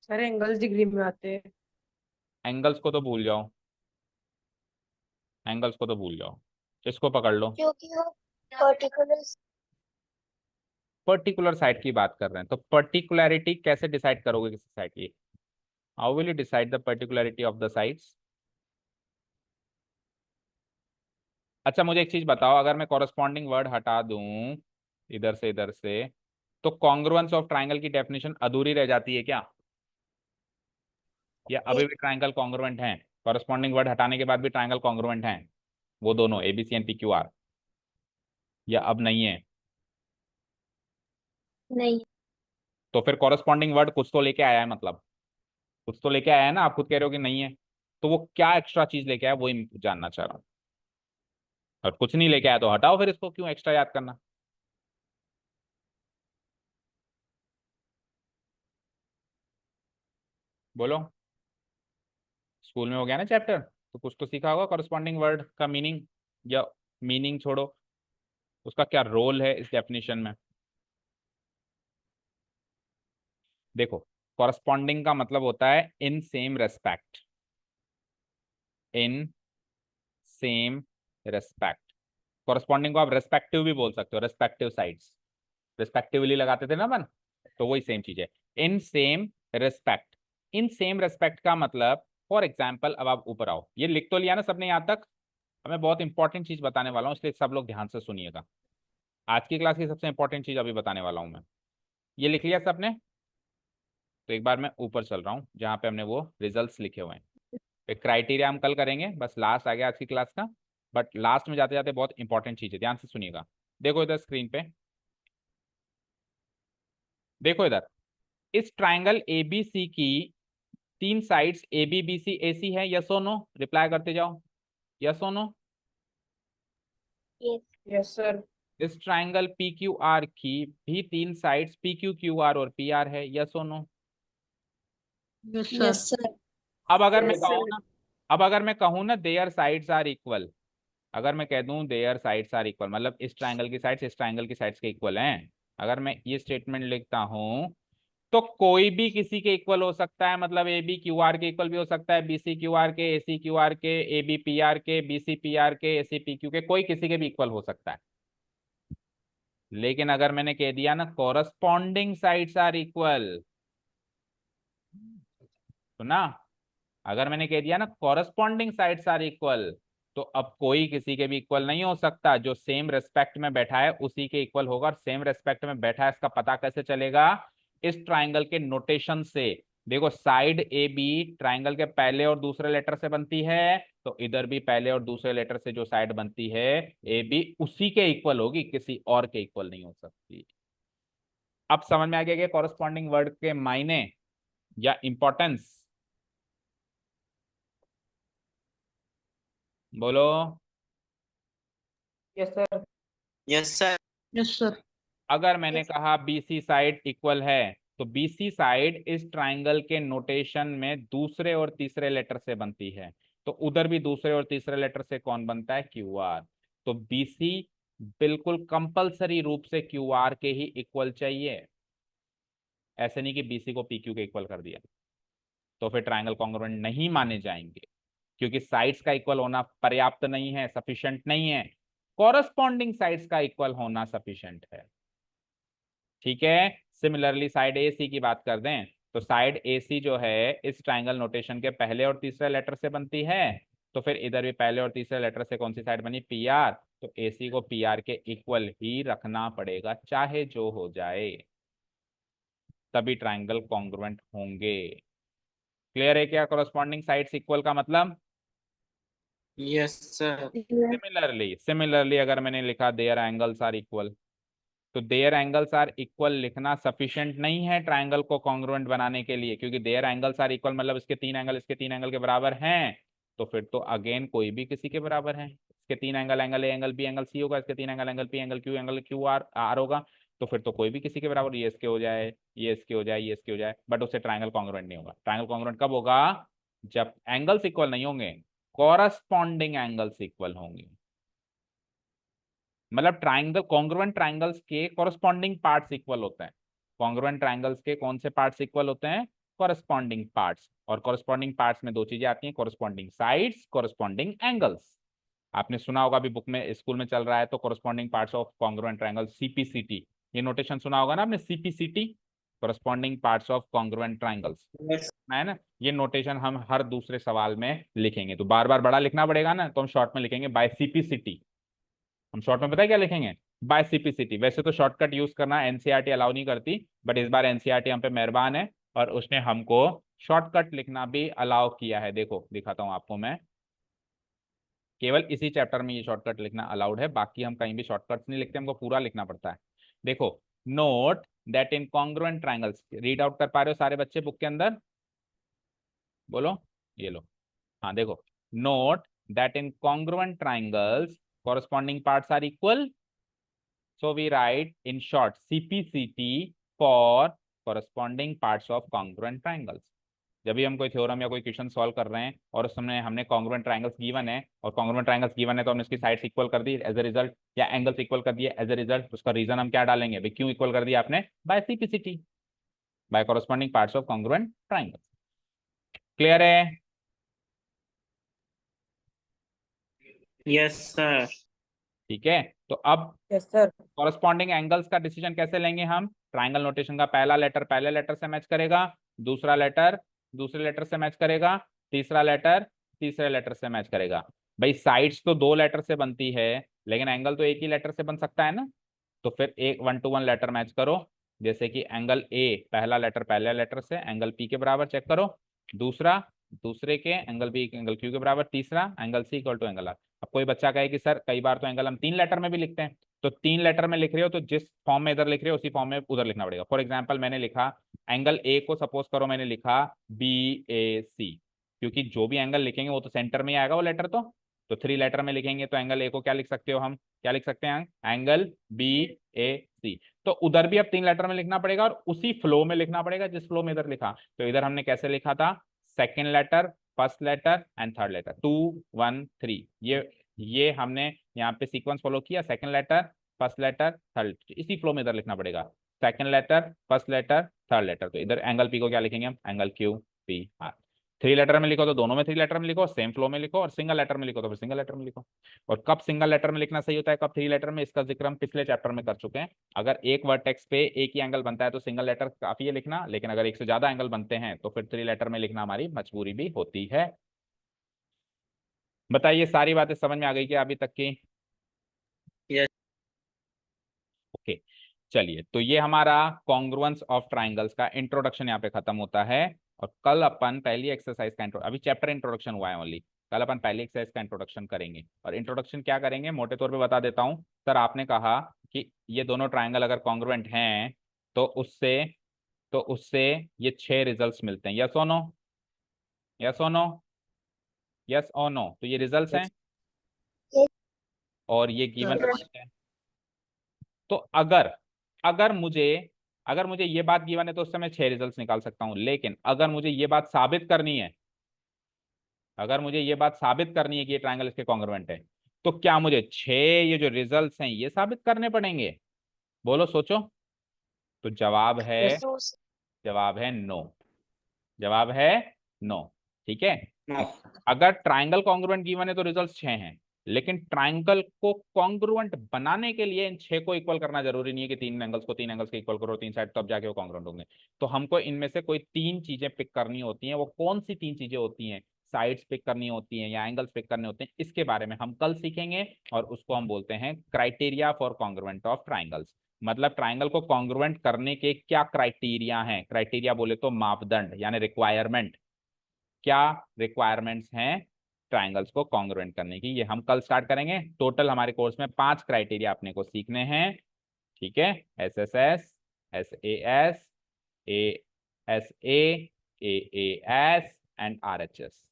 सर एंगल्स डिग्री में आते हैं। एंगल्स को तो भूल जाओ, एंगल्स को तो भूल जाओ, इसको पकड़ लो। क्योंकि वो पर्टिकुलर पर्टिकुलर साइड की बात कर रहे हैं, तो पर्टिकुलैरिटी कैसे डिसाइड करोगे किसी साइड की? How will you decide the particularity of the sides? अच्छा मुझे एक चीज बताओ, अगर मैं कॉरस्पॉन्डिंग वर्ड हटा दूं इधर से, तो कॉन्ग्रुएंस ऑफ ट्राइंगल की डेफिनेशन अधूरी रह जाती है क्या, या अभी भी ट्राइंगल कॉन्ग्रुएंट है? कॉरस्पॉन्डिंग वर्ड हटाने के बाद भी ट्राइंगल कॉन्ग्रुएंट हैं वो दोनों, एबीसी एंड पीक्यूआर, या अब नहीं है? नहीं। तो फिर कॉरस्पॉन्डिंग वर्ड कुछ तो लेके आया है, मतलब कुछ तो लेके आया है ना, आप खुद कह रहे हो कि नहीं है, तो वो क्या एक्स्ट्रा चीज लेके आया, वही मैं जानना चाह रहा हूँ। और कुछ नहीं लेके आया तो हटाओ, फिर इसको क्यों एक्स्ट्रा याद करना? बोलो, स्कूल में हो गया ना चैप्टर, तो कुछ तो सीखा होगा कॉरस्पॉन्डिंग वर्ड का मीनिंग, या मीनिंग छोड़ो, उसका क्या रोल है इस डेफिनेशन में। देखो, कॉरस्पॉन्डिंग का मतलब होता है in same respect, in same respect. Corresponding को आप रेस्पेक्टिव भी बोल सकते हो, रेस्पेक्टिव साइड्स, रेस्पेक्टिवली लगाते थे ना अपन, तो वही सेम चीज है, in same respect. In same respect का मतलब, फॉर एग्जाम्पल, अब आप ऊपर आओ, ये लिख तो लिया ना सबने यहाँ तक? अब मैं बहुत इंपॉर्टेंट चीज बताने वाला हूँ, इसलिए सब लोग ध्यान से सुनिएगा। आज की क्लास की सबसे इंपॉर्टेंट चीज अभी बताने वाला हूँ मैं। ये लिख लिया सबने? तो एक बार मैं ऊपर चल रहा हूँ जहाँ पे हमने वो रिजल्ट्स लिखे हुए हैं। एक क्राइटेरिया हम कल करेंगे, बस लास्ट आ गया आज की क्लास का, बट लास्ट में जाते जाते बहुत इंपॉर्टेंट चीज है, ध्यान से सुनिएगा। देखो इधर स्क्रीन पे, देखो इधर, इस ट्राइंगल एबीसी की तीन sides A B B C A C है, यस और नो? रिप्लाई करते जाओ, यस और नो। यस। Yes sir. इस ट्राइंगल पी क्यू आर की भी तीन sides P Q Q R और पी आर है, यस और no? Yes yes sir. Sir. अब अगर मैं यस कहूँ सर। ना, अब अगर मैं कहूँ ना देयर साइड्स आर इक्वल, अगर मैं कह दूं देयर साइड्स आर इक्वल, मतलब इस ट्राइंगल की साइड्स इस ट्राइंगल की साइड्स के इक्वल हैं, अगर मैं ये स्टेटमेंट लिखता हूं, तो कोई भी किसी के इक्वल हो सकता है, मतलब ए बी क्यू आर के इक्वल भी हो सकता है, बी सी क्यू आर के, ए सी क्यू आर के, ए बी पी आर के, बी सी पी आर के, ए सी पी क्यू के, कोई किसी के भी इक्वल हो सकता है। लेकिन अगर मैंने कह दिया ना कॉरस्पॉन्डिंग साइड्स आर इक्वल, तो ना, अगर मैंने कह दिया ना कॉरस्पॉन्डिंग साइड्स आर इक्वल, तो अब कोई किसी के भी इक्वल नहीं हो सकता, जो सेम रेस्पेक्ट में बैठा है उसी के इक्वल होगा। और सेम रेस्पेक्ट में बैठा है इसका पता कैसे चलेगा? इस ट्राइंगल के नोटेशन से। देखो, साइड ए बी ट्राइंगल के पहले और दूसरे लेटर से बनती है, तो इधर भी पहले और दूसरे लेटर से जो साइड बनती है ए बी, उसी के इक्वल होगी, किसी और के इक्वल नहीं हो सकती। अब समझ में आ गया कि कॉरस्पॉन्डिंग वर्ड के मायने या इंपॉर्टेंस? बोलो। Yes sir. Yes sir. Yes sir. अगर मैंने यस। कहा बीसी साइड इक्वल है, तो बीसी साइड इस ट्राइंगल के नोटेशन में दूसरे और तीसरे लेटर से बनती है, तो उधर भी दूसरे और तीसरे लेटर से कौन बनता है? Q R. तो बीसी बिल्कुल कंपलसरी रूप से क्यू आर के ही इक्वल चाहिए, ऐसे नहीं कि बीसी को पीक्यू के इक्वल कर दिया, तो फिर ट्राइंगल कॉन्ग्रुएंट नहीं माने जाएंगे, क्योंकि साइड्स का इक्वल होना पर्याप्त नहीं है, सफिशिएंट नहीं है, कॉरस्पॉन्डिंग साइड्स का इक्वल होना सफिशिएंट है। ठीक है। सिमिलरली साइड ए सी की बात कर दें, तो साइड ए सी जो है इस ट्राइंगल नोटेशन के पहले और तीसरे लेटर से बनती है, तो फिर इधर भी पहले और तीसरे लेटर से कौन सी साइड बनी? P R. तो ए सी को पी आर के इक्वल ही रखना पड़ेगा, चाहे जो हो जाए, तभी ट्राइंगल कॉन्ग्रुएंट होंगे। क्लियर है क्या कॉरस्पॉन्डिंग साइड्स इक्वल का मतलब? Yes sir. सिमिलरली अगर मैंने लिखा देयर एंगल्स आर इक्वल, तो देयर एंगल्स आर इक्वल लिखना सफिशिएंट नहीं है ट्राइंगल को कॉन्ग्रुएंट बनाने के लिए, क्योंकि देयर एंगल्स आर इक्वल मतलब इसके तीन एंगल इसके तीन एंगल के बराबर हैं, तो फिर तो अगेन कोई भी किसी के बराबर है। इसके तीन angle, angle A angle B angle C होगा, इसके तीन angle, angle P angle Q R R होगा, तो फिर तो कोई भी किसी के बराबर, ये इसके हो जाए, ये इसके हो जाए, ये इसके हो जाए, बट उससे ट्राइंगल कॉन्ग्रुएंट नहीं होगा। ट्राइंगल कॉन्ग्रुएंट कब होगा? जब एंगल्स इक्वल नहीं होंगे, कॉरस्पॉन्डिंग एंगल्स इक्वल होंगे। मतलब ट्राइंगल कॉन्ग्रुएंट ट्राइंगल्स के कॉरस्पॉन्डिंग पार्ट्स इक्वल होते हैं। कॉन्ग्रुएंट ट्राइंगल्स के कौन से पार्ट्स इक्वल होते हैं? Corresponding parts. और कॉरस्पॉन्डिंग पार्ट्स में दो चीजें आती हैं, कॉरस्पॉन्डिंग साइड्स, कॉरस्पॉन्डिंग एंगल्स। आपने सुना होगा, अभी बुक में स्कूल में चल रहा है तो corresponding parts of congruent triangle, CPCT. ये नोटेशन सुना होगा ना आपने, CPCT, corresponding parts of congruent triangles, Yes. है ना। ये नोटेशन हम हर दूसरे सवाल में लिखेंगे, तो बार बार बड़ा लिखना पड़ेगा ना, तो हम शॉर्ट में लिखेंगे बाय सीपीसीटी। हम शॉर्ट में पता है क्या लिखेंगे? By CPCT. वैसे तो शॉर्टकट यूज करना एनसीईआरटी अलाउ नहीं करती, बट इस बार एनसीईआरटी हम पे मेहरबान है और उसने हमको शॉर्टकट लिखना भी अलाउ किया है। देखो दिखाता हूं आपको मैं, केवल इसी चैप्टर में ये शॉर्टकट लिखना अलाउड है, बाकी हम कहीं भी शॉर्टकट्स नहीं लिखते, हमको पूरा लिखना पड़ता है। देखो, note that in congruent triangles, read out कर पा रहे हो सारे बच्चे बुक के अंदर? बोलो, ये लो। हाँ देखो, note that in congruent triangles corresponding parts are equal, so we write in short CPCT for corresponding parts of congruent triangles। जब भी हम कोई थ्योरम या कोई क्वेश्चन सॉल्व कर रहे हैं और उस समय हमने कॉन्ग्रुएंट ट्राइंगल्स गिवन है और कॉन्ग्रुएंट ट्राइंगल्स गिवन है तो हमने उसकी साइड्स इक्वल कर दी एज अ रिजल्ट, या एंगल्स इक्वल कर दिए एज अ रिजल्ट, उसका रीजन हम क्या डालेंगे भाई, क्यों इक्वल कर दिया आपने? By CPCT, by corresponding parts of congruent triangles. Clear है? Yes, sir. ठीक है, तो अब यस सर। कॉरस्पॉन्डिंग एंगल्स का डिसीजन कैसे लेंगे हम? ट्राइंगल नोटेशन का पहला लेटर पहले लेटर से मैच करेगा, दूसरा लेटर दूसरे लेटर से मैच करेगा, तीसरा लेटर तीसरे लेटर से मैच करेगा। भाई साइड्स तो दो लेटर से बनती है, लेकिन एंगल तो एक ही लेटर से बन सकता है ना, तो फिर एक 1 to 1 लेटर मैच करो। जैसे कि एंगल ए पहला लेटर पहले लेटर से एंगल पी के बराबर चेक करो, दूसरा दूसरे के एंगल बी एंगल क्यू के बराबर, तीसरा angle C equal to angle R. अब कोई बच्चा कहे कि सर कई बार तो एंगल हम 3 लेटर में भी लिखते हैं, तो 3 लेटर में लिख रहे हो तो जिस फॉर्म में इधर लिख रहे हो उसी फॉर्म में उधर लिखना पड़ेगा। फॉर एग्जाम्पल मैंने लिखा एंगल ए को, सपोज करो मैंने लिखा बी ए सी, क्योंकि जो भी एंगल लिखेंगे वो तो सेंटर में ही आएगा वो लेटर, तो 3 लेटर में लिखेंगे तो एंगल ए को क्या लिख सकते हो हम, क्या लिख सकते हैं? एंगल बी ए सी। तो उधर भी अब 3 लेटर में लिखना पड़ेगा और उसी फ्लो में लिखना पड़ेगा जिस फ्लो में इधर लिखा। तो इधर हमने कैसे लिखा था? Second letter first letter and third letter, 2 1 3, ये हमने यहाँ पे सीक्वेंस फॉलो किया, second letter first letter third, इसी फ्लो में इधर लिखना पड़ेगा, second letter first letter third letter. तो इधर एंगल पी को क्या लिखेंगे हम? Angle Q P R. 3 letter में लिखो तो दोनों में 3 लेटर में लिखो, सेम फ्लो में लिखो, और सिंगल लेटर में लिखो तो फिर सिंगल लेटर में लिखो। और कब सिंगल लेटर में लिखना सही होता है, कब 3 लेटर में, इसका जिक्र हम पिछले चैप्टर में कर चुके हैं। अगर एक वर्टेक्स पे एक ही एंगल बनता है तो सिंगल लेटर काफी है लिखना, लेकिन अगर एक से ज्यादा एंगल बनते हैं तो फिर 3 लेटर में लिखना हमारी मजबूरी भी होती है। बताइए सारी बातें समझ में आ गई क्या अभी तक की? Yes. ओके, चलिए, तो ये हमारा कॉन्ग्रुएंस ऑफ ट्राइंगल्स का इंट्रोडक्शन यहाँ पे खत्म होता है। और कल अपन पहली एक्सरसाइज का अभी चैप्टर इंट्रोडक्शन हुआ है ओनली, कल अपन पहली एक्सरसाइज का इंट्रोडक्शन करेंगे। और इंट्रोडक्शन क्या करेंगे, मोटे तौर पे बता देता हूँ। सर आपने कहा कि ये दोनों ट्राइंगल अगर कॉन्ग्रुएंट हैं तो उससे ये 6 रिजल्ट्स मिलते हैं, यस और नो? यस और नो? यस और नो? तो ये रिजल्ट्स हैं और ये गिवन है। तो अगर अगर मुझे अगर मुझे ये बात गिवन है तो उससे मैं 6 रिजल्ट्स निकाल सकता हूं, लेकिन अगर मुझे ये बात साबित करनी है, अगर मुझे ये बात साबित करनी है कि ये ट्रायंगल इसके कॉन्ग्रुएंट है, तो क्या मुझे 6 ये जो रिजल्ट्स हैं ये साबित करने पड़ेंगे? बोलो, सोचो। तो जवाब है यस। जवाब है नो, जवाब है नो। ठीक है, No. अगर ट्राइंगल कॉन्ग्रुएंट गिवन है तो रिजल्ट 6 हैं, लेकिन ट्राइंगल को कॉन्ग्रुएंट बनाने के लिए इन 6 को इक्वल करना जरूरी नहीं है कि 3 एंगल्स को 3 एंगल्स के इक्वल करो 3 साइड, तब जाके वो कॉन्ग्रुएंट होंगे। तो हमको इनमें से कोई 3 चीजें पिक करनी होती हैं। वो कौन सी 3 चीजें होती हैं? साइड्स पिक करनी होती हैं या एंगल्स पिक करने होते हैं, इसके बारे में हम कल सीखेंगे। और उसको हम बोलते हैं criteria for congruent of triangles. मतलब ट्राइंगल को कॉन्ग्रुएंट करने के क्या क्राइटेरिया हैं? क्राइटेरिया बोले तो मापदंड यानी रिक्वायरमेंट, क्या रिक्वायरमेंट्स हैं ट्राइंगल्स को कॉन्ग्रुएंट करने की, ये हम कल स्टार्ट करेंगे। टोटल हमारे कोर्स में 5 क्राइटेरिया अपने को सीखने हैं। ठीक है, SSS, SAS, ASA, AAS and RHS.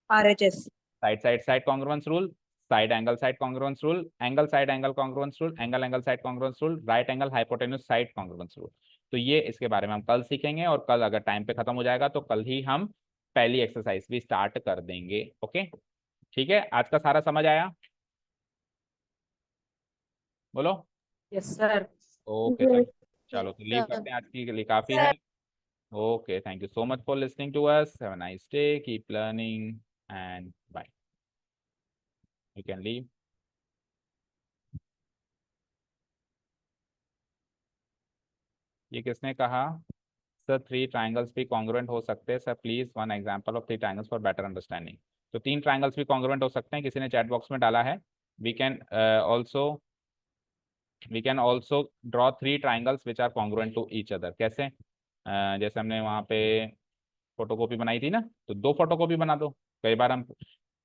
RHS। Side side side congruence rule, side angle side congruence rule, angle side angle congruence rule, angle angle side congruence rule, right angle hypotenuse side congruence rule. तो ये इसके बारे में हम कल सीखेंगे, और कल अगर टाइम पे खत्म हो जाएगा तो कल ही हम पहली एक्सरसाइज भी स्टार्ट कर देंगे। ओके, ठीक है, आज का सारा समझ आया? बोलो। Yes sir. ओके चलो तो लीव करते हैं, आज के लिए काफी है। Okay, thank you so much for listening to us, have a nice day, keep learning and bye, you can leave. ये किसने कहा? सर 3 ट्राइंगल्स भी कॉन्ग्रुएंट हो सकते हैं sir, please one example of 3 triangles for better understanding. तो 3 triangles भी congruent हो सकते हैं, किसी ने चैट बॉक्स में डाला है। We can also draw 3 triangles which are congruent to each other. कैसे? जैसे हमने वहाँ पे फोटोकॉपी बनाई थी ना, तो 2 फोटोकॉपी बना दो। कई बार हम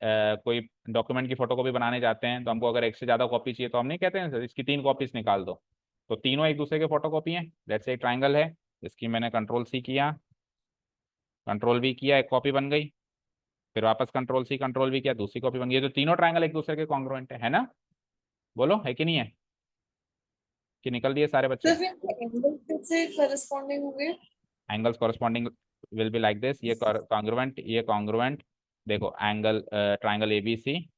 कोई डॉक्यूमेंट की फोटोकॉपी बनाने जाते हैं, तो हमको अगर एक से ज़्यादा कॉपी चाहिए तो हम नहीं कहते हैं सर इसकी 3 कॉपीज निकाल दो। तो तीनों एक दूसरे के फोटोकॉपी हैं। जैसे एक ट्राइंगल है, इसकी मैंने कंट्रोल सी किया, कंट्रोल वी किया, एक कॉपी बन गई। फिर वापस कंट्रोल सी कंट्रोल वी किया, दूसरी कॉपी बन गई। तो तीनों ट्राइंगल एक दूसरे के कॉन्ग्रुएंट है ना? बोलो, है कि नहीं है? कि निकल दिए सारे बच्चे? करस्पॉन्डिंग होंगे। Angles corresponding will be like this, ये कॉन्ग्रुएंट, ये कॉन्ग्रुएंट। देखो angle triangle ABC,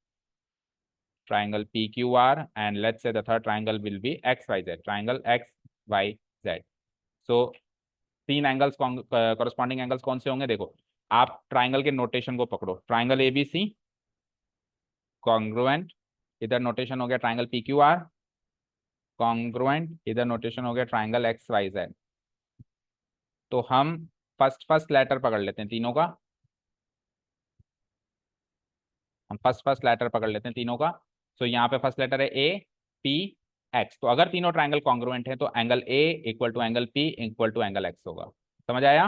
triangle PQR, and let's say the third triangle will be XYZ, triangle XYZ. So 3 angles corresponding angles कौन से होंगे? देखो आप ट्राइंगल के नोटेशन को पकड़ो, ट्राइंगल ABC कॉन्ग्रुएंट, इधर नोटेशन हो गया ट्राइंगल PQR कॉन्ग्रुएंट, इधर नोटेशन हो गया ट्राइंगल XYZ। तो हम फर्स्ट लेटर पकड़ लेते हैं तीनों का, हम फर्स्ट लेटर पकड़ लेते हैं तीनों का। तो यहाँ पे फर्स्ट लेटर है APX। तो अगर तीनों ट्राइंगल कॉन्ग्रुएंट है तो angle A equal to angle P equal to angle X होगा। समझ आया?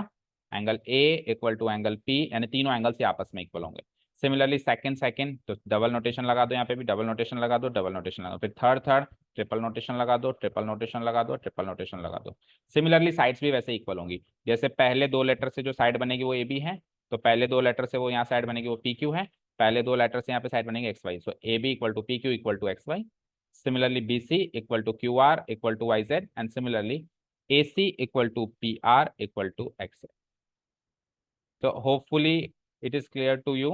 Angle A equal to angle P, यानी तीनों एंगल से आपस में इक्वल होंगे। सिमिलरली सेकंड तो डबल नोटेशन लगा दो, यहाँ पे भी डबल नोटेशन लगा दो, डबल नोटेशन लगा दो। फिर थर्ड ट्रिपल नोटेशन लगा दो, ट्रिपल नोटेशन लगा दो, ट्रिपल नोटेशन लगा दो। सिमिलरली साइड्स भी वैसे इक्वल होंगी। जैसे पहले 2 लेटर से जो साइड बनेगी वो AB है, तो पहले 2 लेटर से वो यहाँ साइड बनेगी वो PQ है, पहले 2 लेटर से यहाँ पे साइड बनेंगे XY। So AB equal to PQ equal to XY। Similarly BC equal to QR equal to YZ, and similarly AC equal to PR equal to XY। So hopefully it is clear to you,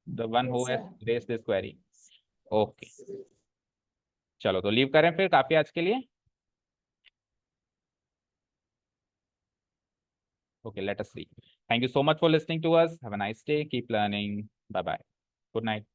the one who has raised this query. Okay, चलो तो leave करें फिर, काफी आज के लिए। Okay, let us see. Thank you so much for listening to us. Have a nice day. Keep learning. Bye bye. Good night.